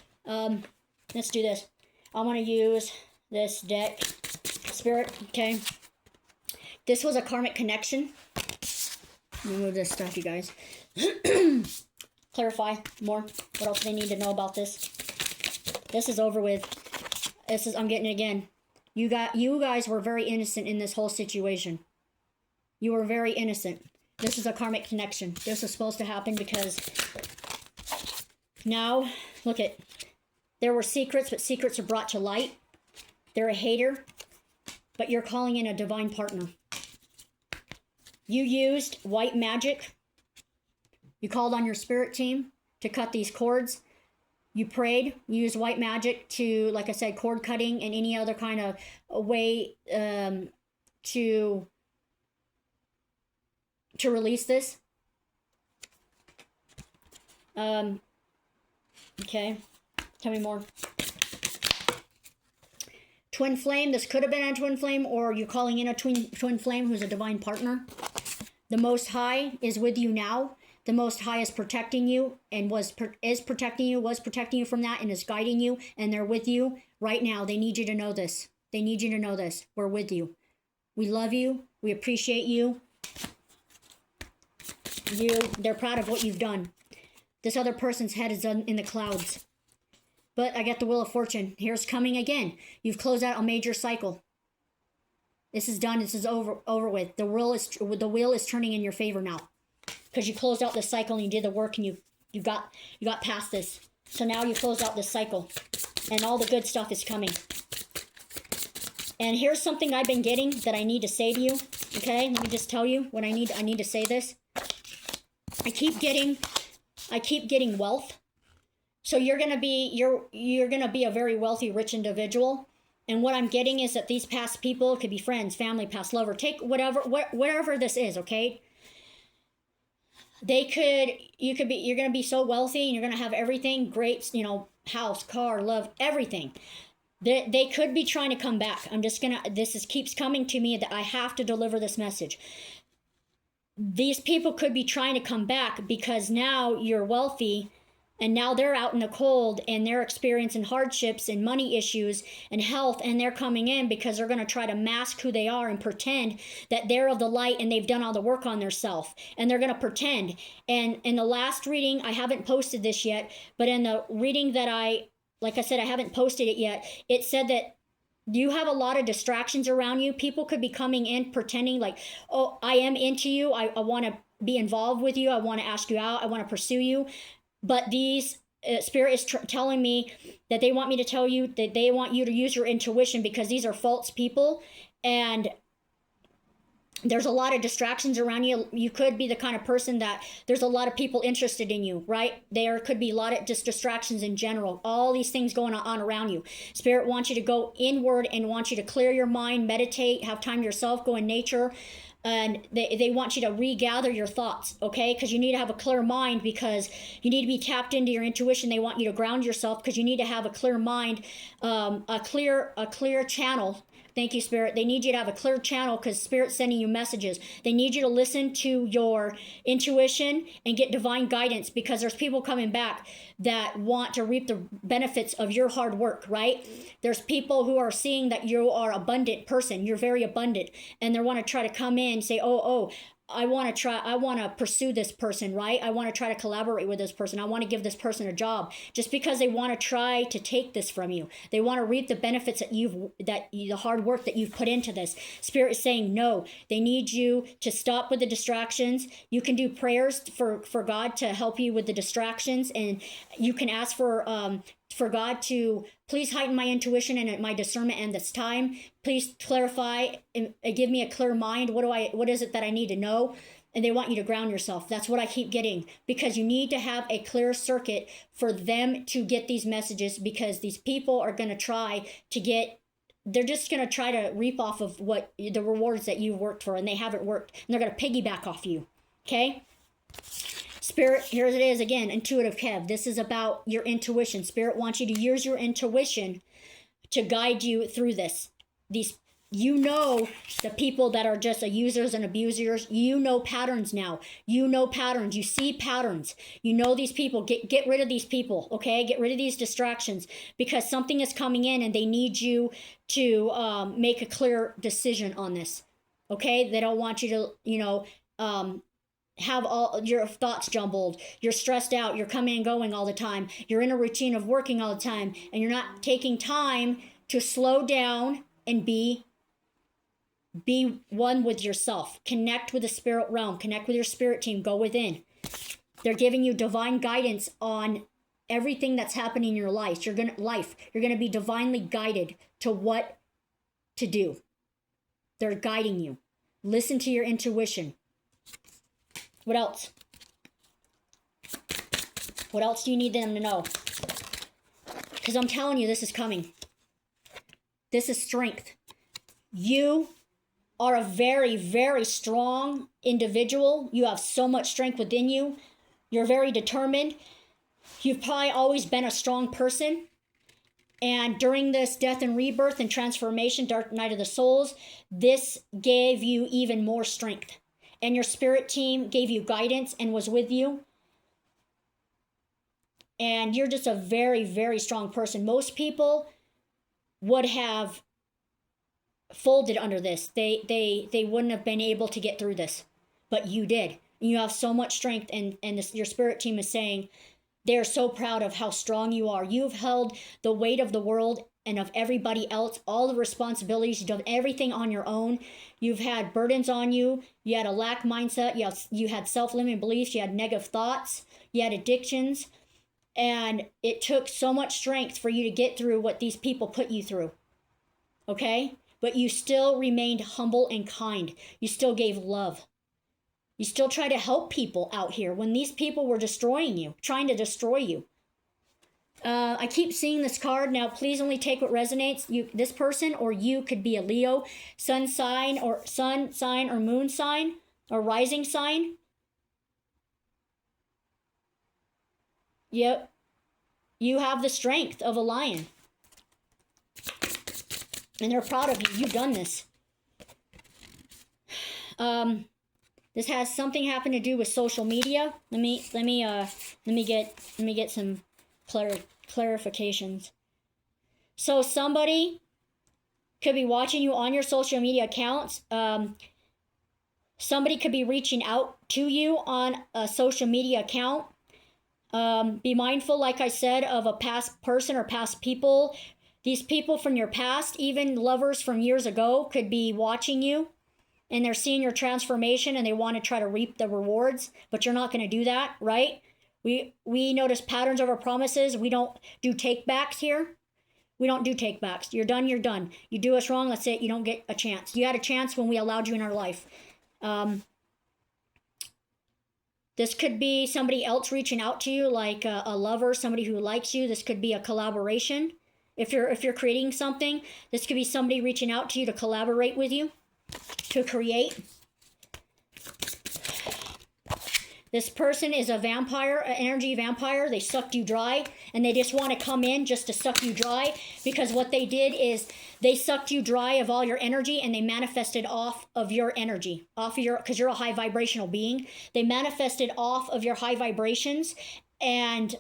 Speaker 1: Let's do this. I want to use this deck. Spirit, okay. This was a karmic connection. Let me move this stuff, you guys. Clarify more. What else do they need to know about this? This is over with. I'm getting it again. You guys were very innocent in this whole situation. You were very innocent. This is a karmic connection. This is supposed to happen because now, look at, there were secrets, but secrets are brought to light. They're a hater, but you're calling in a divine partner. You used white magic. You called on your spirit team to cut these cords. You prayed. You used white magic to, like I said, cord cutting and any other kind of way to release this. Okay. Tell me more. Twin flame. This could have been a twin flame, or you're calling in a twin flame who's a divine partner. The Most High is with you now. The Most High is protecting you and was protecting you from that and is guiding you, and they're with you right now. They need you to know this. They need you to know this. We're with you. We love you. We appreciate you. They're proud of what you've done. This other person's head is in the clouds. But I get the Wheel of Fortune. Here's coming again. You've closed out a major cycle. This is done. This is over with. The wheel is turning in your favor now, because you closed out this cycle and you did the work and you got past this. So now you closed out this cycle, and all the good stuff is coming. And here's something I've been getting that I need to say to you. Okay, let me just tell you what I need. I need to say this. I keep getting wealth. So you're gonna be a very wealthy, rich individual. And what I'm getting is that these past people, it could be friends, family, past lover, take whatever this is, okay? You're gonna be so wealthy and you're gonna have everything great, house, car, love, everything. They could be trying to come back. Keeps coming to me that I have to deliver this message. These people could be trying to come back because now you're wealthy And now they're out in the cold and they're experiencing hardships and money issues and health, and they're coming in because they're going to try to mask who they are and pretend that they're of the light and they've done all the work on themselves. And they're going to pretend. And in the last reading, I haven't posted this yet, but in the reading that like I said, I haven't posted it yet, it said that you have a lot of distractions around you. People could be coming in pretending like, oh, I am into you. I want to be involved with you. I want to ask you out. I want to pursue you. But these Spirit is telling me that they want me to tell you that they want you to use your intuition, because these are false people, and there's a lot of distractions around you. You could be the kind of person that there's a lot of people interested in you, right? There could be a lot of just distractions in general. All these things going on around you. Spirit wants you to go inward and wants you to clear your mind, meditate, have time to yourself, go in nature. And they want you to regather your thoughts, okay? Because you need to have a clear mind, because you need to be tapped into your intuition. They want you to ground yourself because you need to have a clear mind, a clear channel. Thank you, Spirit. They need you to have a clear channel because Spirit's sending you messages. They need you to listen to your intuition and get divine guidance, because there's people coming back that want to reap the benefits of your hard work, right? There's people who are seeing that you are an abundant person. You're very abundant. And they want to try to come in and say, oh, I want to pursue this person, right? I want to try to collaborate with this person. I want to give this person a job, just because they want to try to take this from you. They want to reap the benefits the hard work that you've put into this. Spirit is saying no. They need you to stop with the distractions. You can do prayers for God to help you with the distractions, and you can ask for God to please heighten my intuition and my discernment in this time. Please clarify and give me a clear mind. What is it that I need to know? And they want you to ground yourself. That's what I keep getting, because you need to have a clear circuit for them to get these messages, because these people are going to they're just going to try to reap off of what the rewards that you've worked for, and they haven't worked, and they're going to piggyback off you. Okay? Spirit, here it is again, intuitive Kev. This is about your intuition. Spirit wants you to use your intuition to guide you through this. The people that are just users and abusers, patterns now. Patterns. You see patterns. These people. Get rid of these people, okay? Get rid of these distractions, because something is coming in and they need you to make a clear decision on this, okay? They don't want you to, have all your thoughts jumbled. You're stressed out. You're coming and going all the time. You're in a routine of working all the time, and you're not taking time to slow down and be one with yourself. Connect with the spirit realm. Connect with your spirit team. Go within. They're giving you divine guidance on everything that's happening in your life. You're gonna be divinely guided to what to do. They're guiding you. Listen to your intuition. What else? What else do you need them to know? Because I'm telling you, this is coming. This is strength. You are a very, very strong individual. You have so much strength within you. You're very determined. You've probably always been a strong person. And during this death and rebirth and transformation, dark night of the souls, this gave you even more strength. And your spirit team gave you guidance and was with you. And you're just a very, very strong person. Most people would have folded under this. They wouldn't have been able to get through this. But you did. And you have so much strength. And your spirit team is saying they're so proud of how strong you are. You've held the weight of the world and of everybody else, all the responsibilities. You've done everything on your own. You've had burdens on you. You had a lack mindset. You had self-limiting beliefs. You had negative thoughts. You had addictions. And it took so much strength for you to get through what these people put you through. Okay? But you still remained humble and kind. You still gave love. You still try to help people out here when these people were destroying you, trying to destroy you. I keep seeing this card. Now, please only take what resonates. This person or you could be a Leo, sun sign or moon sign or rising sign. Yep. You have the strength of a lion. And they're proud of you. You've done this. This has something having to do with social media. Let me Let me get some clarifications. So somebody could be watching you on your social media accounts. Somebody could be reaching out to you on a social media account. Be mindful, like I said, of a past person or past people. These people from your past, even lovers from years ago, could be watching you, and they're seeing your transformation and they want to try to reap the rewards, but you're not going to do that, right? We notice patterns over promises. We don't do take-backs here. We don't do take-backs. You're done, you're done. You do us wrong, that's it. You don't get a chance. You had a chance when we allowed you in our life. This could be somebody else reaching out to you, like a lover, somebody who likes you. This could be a collaboration. If you're creating something, this could be somebody reaching out to you to collaborate with you, to create. This person is a vampire, an energy vampire. They sucked you dry, and they just want to come in just to suck you dry, because what they did is they sucked you dry of all your energy, and they manifested off of your energy, because you're a high vibrational being. They manifested off of your high vibrations and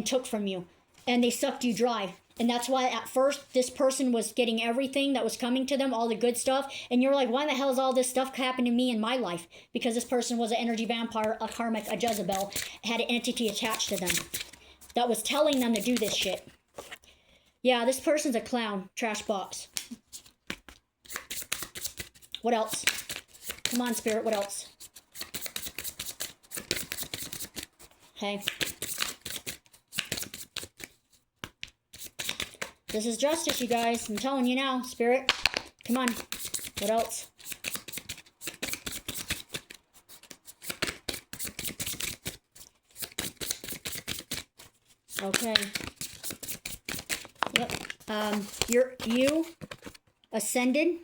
Speaker 1: took from you, and they sucked you dry. And that's why at first this person was getting everything that was coming to them, all the good stuff. And you're like, why the hell is all this stuff happening to me in my life? Because this person was an energy vampire, a karmic, a Jezebel, had an entity attached to them that was telling them to do this shit. Yeah, this person's a clown, trash box. What else? Come on, Spirit, what else? Okay. This is justice, you guys. I'm telling you now, Spirit. Come on. What else? Okay. Yep. You ascended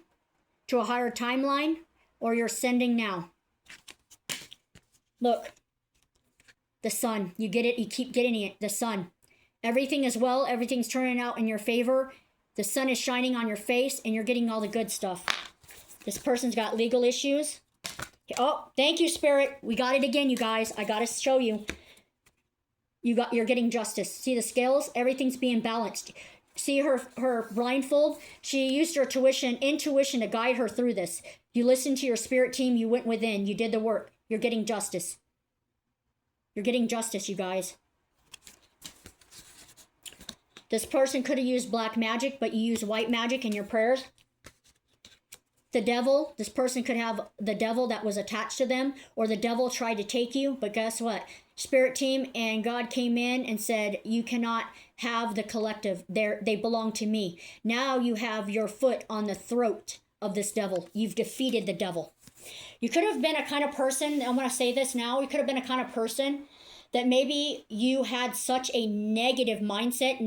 Speaker 1: to a higher timeline, or you're ascending now. Look. The sun. You get it? You keep getting it. The sun. Everything is well. Everything's turning out in your favor. The sun is shining on your face, and you're getting all the good stuff. This person's got legal issues. Oh, thank you, Spirit. We got it again, you guys. I got to show you. You're getting justice. See the scales? Everything's being balanced. See her blindfold? She used her intuition to guide her through this. You listened to your spirit team. You went within. You did the work. You're getting justice. You're getting justice, you guys. This person could have used black magic, but you use white magic in your prayers. The devil, this person could have the devil that was attached to them, or the devil tried to take you, but guess what? Spirit team and God came in and said, you cannot have the collective. They belong to me. Now you have your foot on the throat of this devil. You've defeated the devil. You could have been a kind of person, I'm going to say this now, you could have been a kind of person that maybe you had such a negative mindset.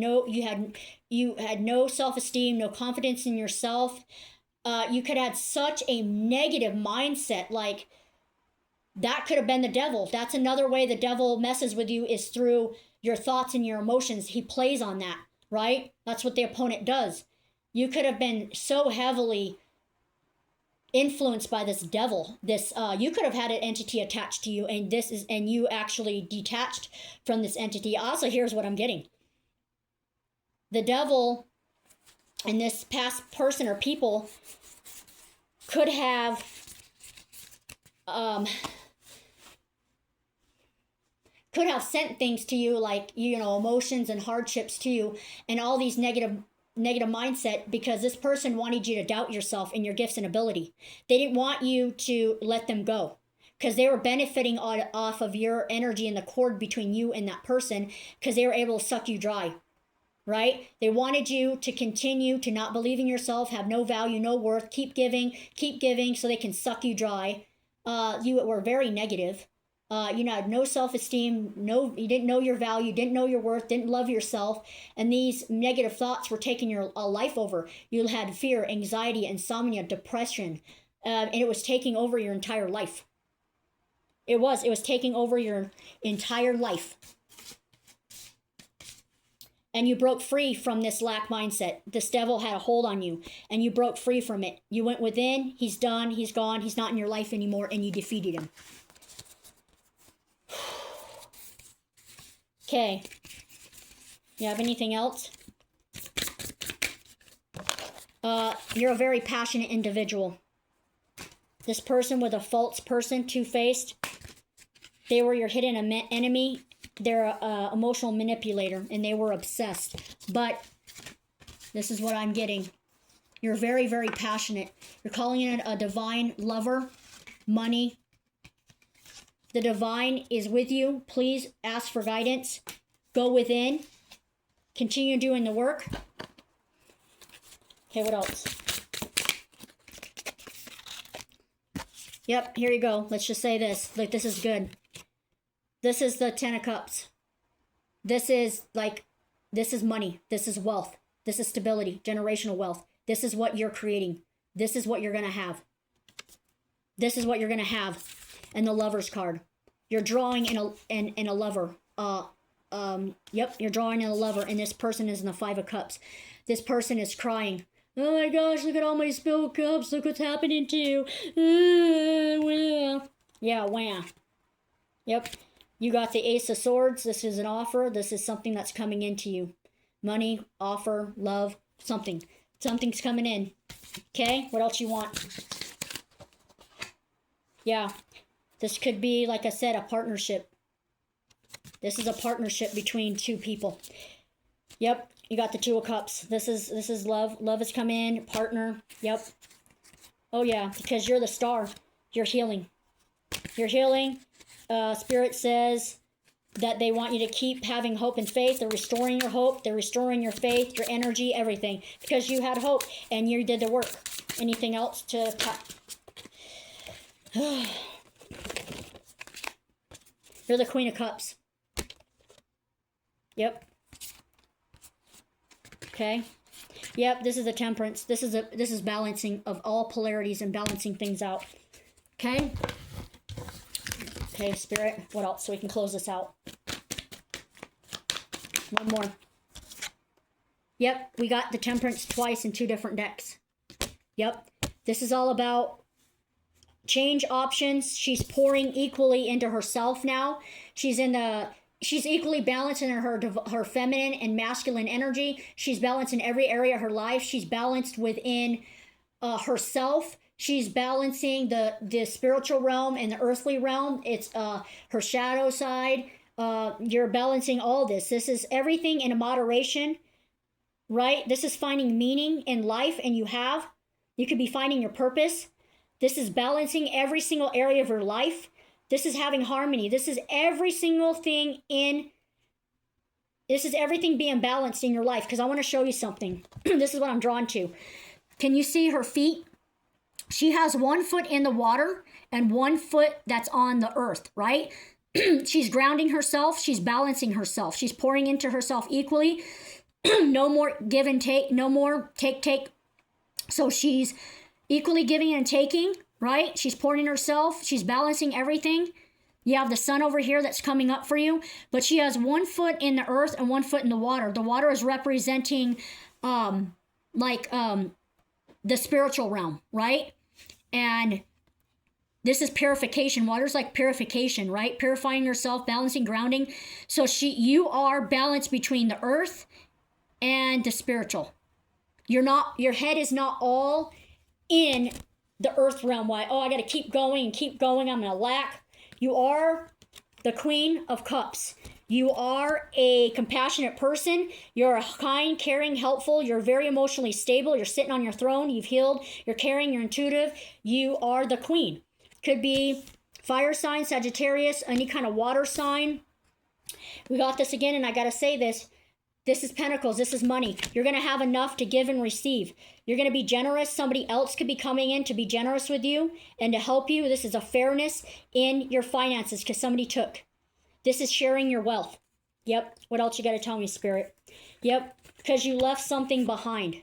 Speaker 1: You had no self-esteem, no confidence in yourself. You could have such a negative mindset, like that could have been the devil. That's another way the devil messes with you, is through your thoughts and your emotions. He plays on that, right? That's what the opponent does. You could have been so heavily influenced by this devil. You could have had an entity attached to you, and you actually detached from this entity. Also, here's what I'm getting. The devil and this past person or people could have sent things to you, like, emotions and hardships to you, and all these negative mindset, because this person wanted you to doubt yourself and your gifts and ability. They didn't want you to let them go, because they were benefiting off of your energy and the cord between you and that person, because they were able to suck you dry, right? They wanted you to continue to not believe in yourself, have no value, no worth, keep giving, so they can suck you dry. You were very negative. You had no self-esteem, you didn't know your value, didn't know your worth, didn't love yourself, and these negative thoughts were taking your life over. You had fear, anxiety, insomnia, depression, and it was taking over your entire life. It was taking over your entire life. And you broke free from this lack mindset. This devil had a hold on you, and you broke free from it. You went within, he's done, he's gone, he's not in your life anymore, and you defeated him. Okay. You have anything else? You're a very passionate individual. This person with a false person, two-faced, they were your hidden enemy. They're an emotional manipulator, and they were obsessed. But this is what I'm getting. You're very, very passionate. You're calling it a divine lover, money. The divine is with you. Please ask for guidance. Go within. Continue doing the work. Okay, what else? Yep, here you go. Let's just say this. Like, this is good. This is the Ten of Cups. This is money. This is wealth. This is stability, generational wealth. This is what you're creating. This is what you're going to have. This is what you're going to have. And the Lover's card. You're drawing in a lover. Yep, you're drawing in a lover, and this person is in the Five of Cups. This person is crying. Oh my gosh, look at all my spilled cups. Look what's happening to you. Yeah, wah. Yep. You got the Ace of Swords. This is an offer. This is something that's coming into you. Money, offer, love, something. Something's coming in. Okay, what else you want? Yeah. This could be, like I said, a partnership. This is a partnership between two people. Yep, you got the Two of Cups. This is love. Love has come in. Partner. Yep. Oh yeah, because you're the star. You're healing. You're healing. Spirit says that they want you to keep having hope and faith. They're restoring your hope. They're restoring your faith, your energy, everything. Because you had hope and you did the work. Anything else to... You're the Queen of Cups. Yep. Okay. Yep, this is the Temperance. This is balancing of all polarities and balancing things out. Okay? Okay, Spirit. What else? So we can close this out. One more. Yep, we got the Temperance twice in two different decks. Yep. This is all about change options. She's pouring equally into herself now. She's equally balanced in her feminine and masculine energy. She's balanced in every area of her life. She's balanced within herself. She's balancing the spiritual realm and the earthly realm. It's her shadow side. You're balancing all this. This is everything in a moderation, right? This is finding meaning in life, and you could be finding your purpose. This is balancing every single area of your life. This is having harmony. This is every single thing this is everything being balanced in your life. Because I want to show you something. This is what I'm drawn to. Can you see her feet? She has 1 foot in the water and 1 foot that's on the earth, right? She's grounding herself. She's balancing herself. She's pouring into herself equally. No more give and take. No more take. So she's equally giving and taking, right? She's pouring in herself. She's balancing everything. You have the sun over here that's coming up for you. But she has 1 foot in the earth and 1 foot in the water. The water is representing the spiritual realm, right? And this is purification. Water's like purification, right? Purifying yourself, balancing, grounding. So you are balanced between the earth and the spiritual. Your head is not all in the earth realm. Why? Oh, I got to keep going. I'm going to lack. You are the Queen of Cups. You are a compassionate person. You're a kind, caring, helpful. You're very emotionally stable. You're sitting on your throne. You've healed. You're caring. You're intuitive. You are the queen. Could be fire sign, Sagittarius, any kind of water sign. We got this again, and I got to say this. This is Pentacles. This is money. You're going to have enough to give and receive. You're going to be generous. Somebody else could be coming in to be generous with you and to help you. This is a fairness in your finances because somebody took. This is sharing your wealth. Yep. What else you got to tell me, Spirit? Yep. Because you left something behind.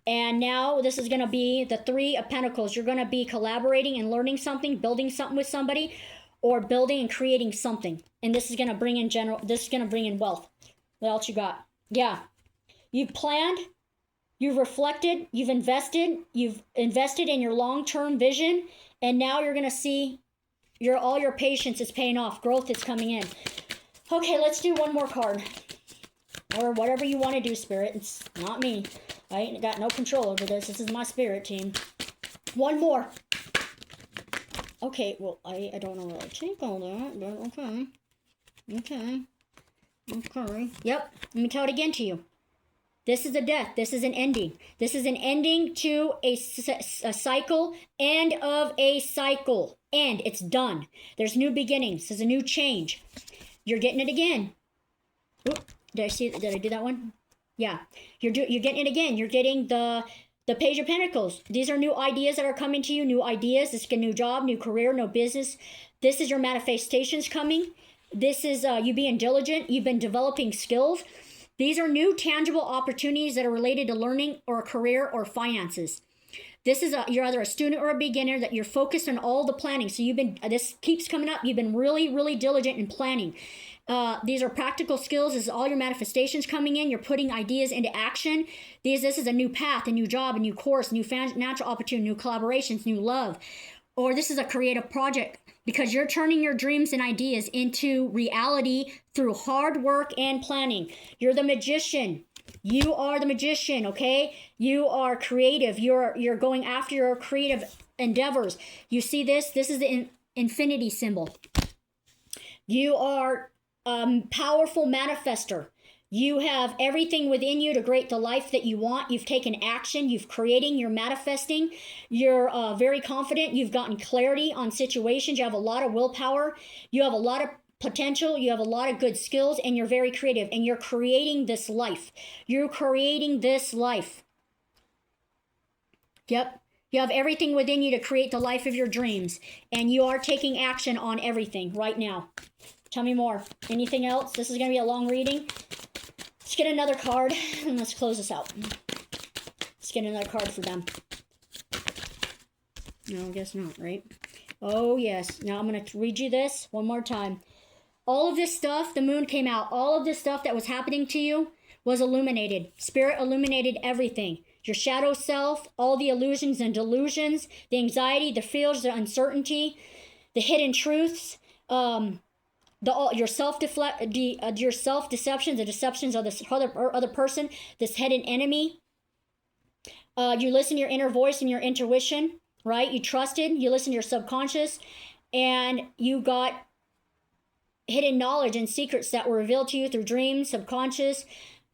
Speaker 1: And now this is going to be the Three of Pentacles. You're going to be collaborating and learning something, building something with somebody, or building and creating something. And this is going to bring in wealth. What else you got? Yeah. You've planned, you've reflected, you've invested in your long-term vision, and now you're going to see all your patience is paying off. Growth is coming in. Okay, let's do one more card. Or whatever you want to do, Spirit. It's not me. I ain't got no control over this. This is my spirit team. One more. Okay, well, I don't know what I take all that, but okay. Okay. Okay. Yep. Let me tell it again to you. This is a death. This is an ending. This is an ending to a cycle. End of a cycle. End. It's done. There's new beginnings. There's a new change. You're getting it again. Oop, did I do that one? Yeah. You're getting it again. You're getting the Page of Pentacles. These are new ideas that are coming to you. New ideas. This is a new job, new career, no business. This is your manifestations coming. This is you being diligent. You've been developing skills. These are new tangible opportunities that are related to learning or a career or finances. This is you're either a student or a beginner, that you're focused on all the planning. So this keeps coming up. You've been really, really diligent in planning. These are practical skills. This is all your manifestations coming in. You're putting ideas into action. This is a new path, a new job, a new course, new financial opportunity, new collaborations, new love. Or this is a creative project, because you're turning your dreams and ideas into reality through hard work and planning. You're the magician. You are the magician, okay? You are creative. You're going after your creative endeavors. You see this? This is the infinity symbol. You are powerful manifester. You have everything within you to create the life that you want. You've taken action. You've creating. You're manifesting. You're very confident. You've gotten clarity on situations. You have a lot of willpower. You have a lot of potential. You have a lot of good skills, and you're very creative, and you're creating this life. You're creating this life. Yep. You have everything within you to create the life of your dreams, and you are taking action on everything right now. Tell me more. Anything else? This is going to be a long reading. Let's get another card, and let's close this out. Let's get another card for them. No, I guess not, right? Oh, yes. Now I'm going to read you this one more time. All of this stuff, the moon came out. All of this stuff that was happening to you was illuminated. Spirit illuminated everything. Your shadow self, all the illusions and delusions, the anxiety, the fears, the uncertainty, the hidden truths, your self-deception, the deceptions of this other person, this hidden enemy. You listen to your inner voice and your intuition, right? You trusted, you listened to your subconscious, and you got hidden knowledge and secrets that were revealed to you through dreams, subconscious.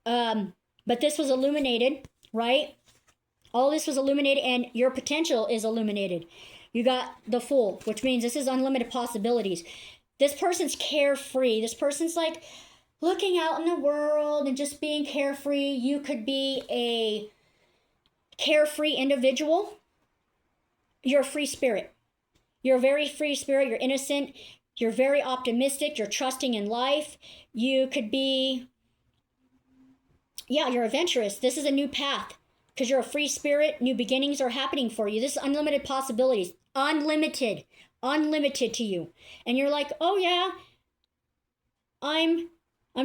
Speaker 1: But this was illuminated, right? All this was illuminated, and your potential is illuminated. You got the Fool, which means this is unlimited possibilities. This person's carefree. This person's like looking out in the world and just being carefree. You could be a carefree individual. You're a free spirit. You're a very free spirit. You're innocent. You're very optimistic. You're trusting in life. You could be, you're adventurous. This is a new path because you're a free spirit. New beginnings are happening for you. This is unlimited possibilities. Unlimited to you. And you're like, oh yeah, I'm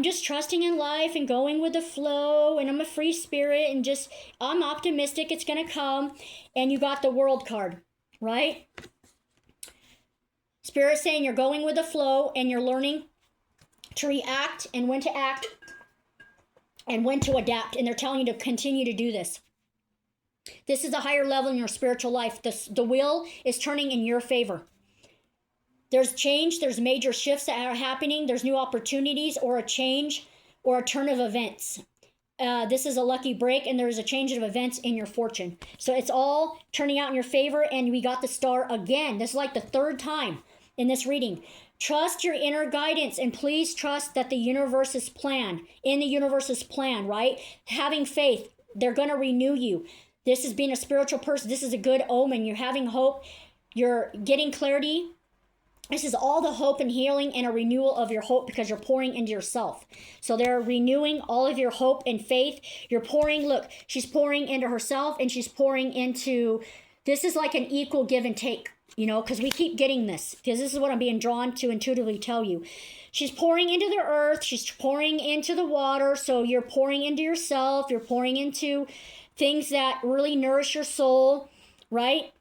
Speaker 1: just trusting in life and going with the flow, and I'm a free spirit, and just I'm optimistic it's gonna come. And you got the World card, right? Spirit saying you're going with the flow, and you're learning to react and when to act and when to adapt, and they're telling you to continue to do this. This is a higher level in your spiritual life. The wheel is turning in your favor. There's change, there's major shifts that are happening, there's new opportunities or a change or a turn of events. This is a lucky break, and there's a change of events in your fortune. So it's all turning out in your favor, and we got the Star again. This is like the third time in this reading. Trust your inner guidance, and please trust that the universe's plan, right? Having faith, they're going to renew you. This is being a spiritual person. This is a good omen. You're having hope. You're getting clarity. This is all the hope and healing and a renewal of your hope, because you're pouring into yourself. So they're renewing all of your hope and faith. You're pouring, look, she's pouring into herself, and she's pouring into, this is like an equal give and take, because we keep getting this, because this is what I'm being drawn to intuitively tell you. She's pouring into the earth. She's pouring into the water. So you're pouring into yourself. You're pouring into things that really nourish your soul, right?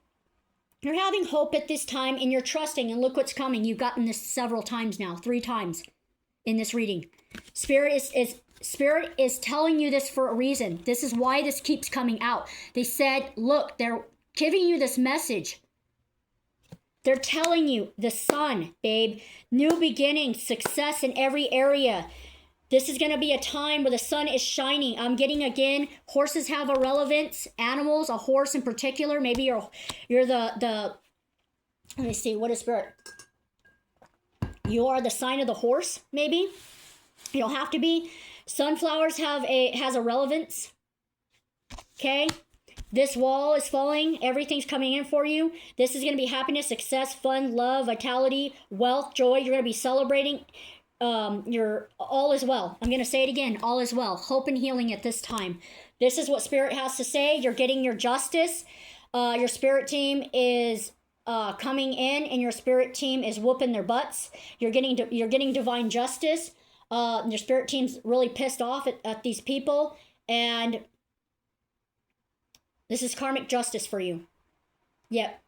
Speaker 1: You're having hope at this time, and you're trusting, and look what's coming. You've gotten this several times now, 3 times. in this reading. Spirit is telling you this for a reason. This is why this keeps coming out. They said, look, they're giving you this message. They're telling you, the sun, babe, new beginnings, success in every area. This is going to be a time where the sun is shining. I'm getting, again, horses have a relevance. Animals, a horse in particular. Maybe you're the let me see, what is Spirit? You are the sign of the horse, maybe. You don't have to be. Sunflowers has a relevance. Okay? This wall is falling. Everything's coming in for you. This is going to be happiness, success, fun, love, vitality, wealth, joy. You're going to be celebrating. Your all is well. I'm going to say it again. All is well. Hope and healing at this time. This is what Spirit has to say. You're getting your justice. Your Spirit team is coming in, and your Spirit team is whooping their butts. You're getting divine justice. Your Spirit team's really pissed off at these people, and this is karmic justice for you. Yep.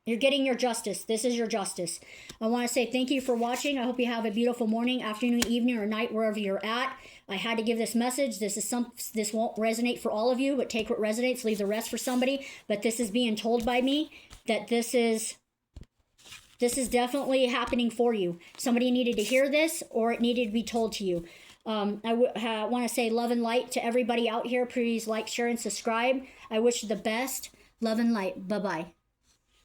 Speaker 1: You're getting your justice. This is your justice. I want to say thank you for watching. I hope you have a beautiful morning, afternoon, evening, or night, wherever you're at. I had to give this message. This won't resonate for all of you, but take what resonates, leave the rest for somebody. But this is being told by me that this is definitely happening for you. Somebody needed to hear this, or it needed to be told to you. I want to say love and light to everybody out here. Please like, share, and subscribe. I wish you the best. Love and light. Bye-bye.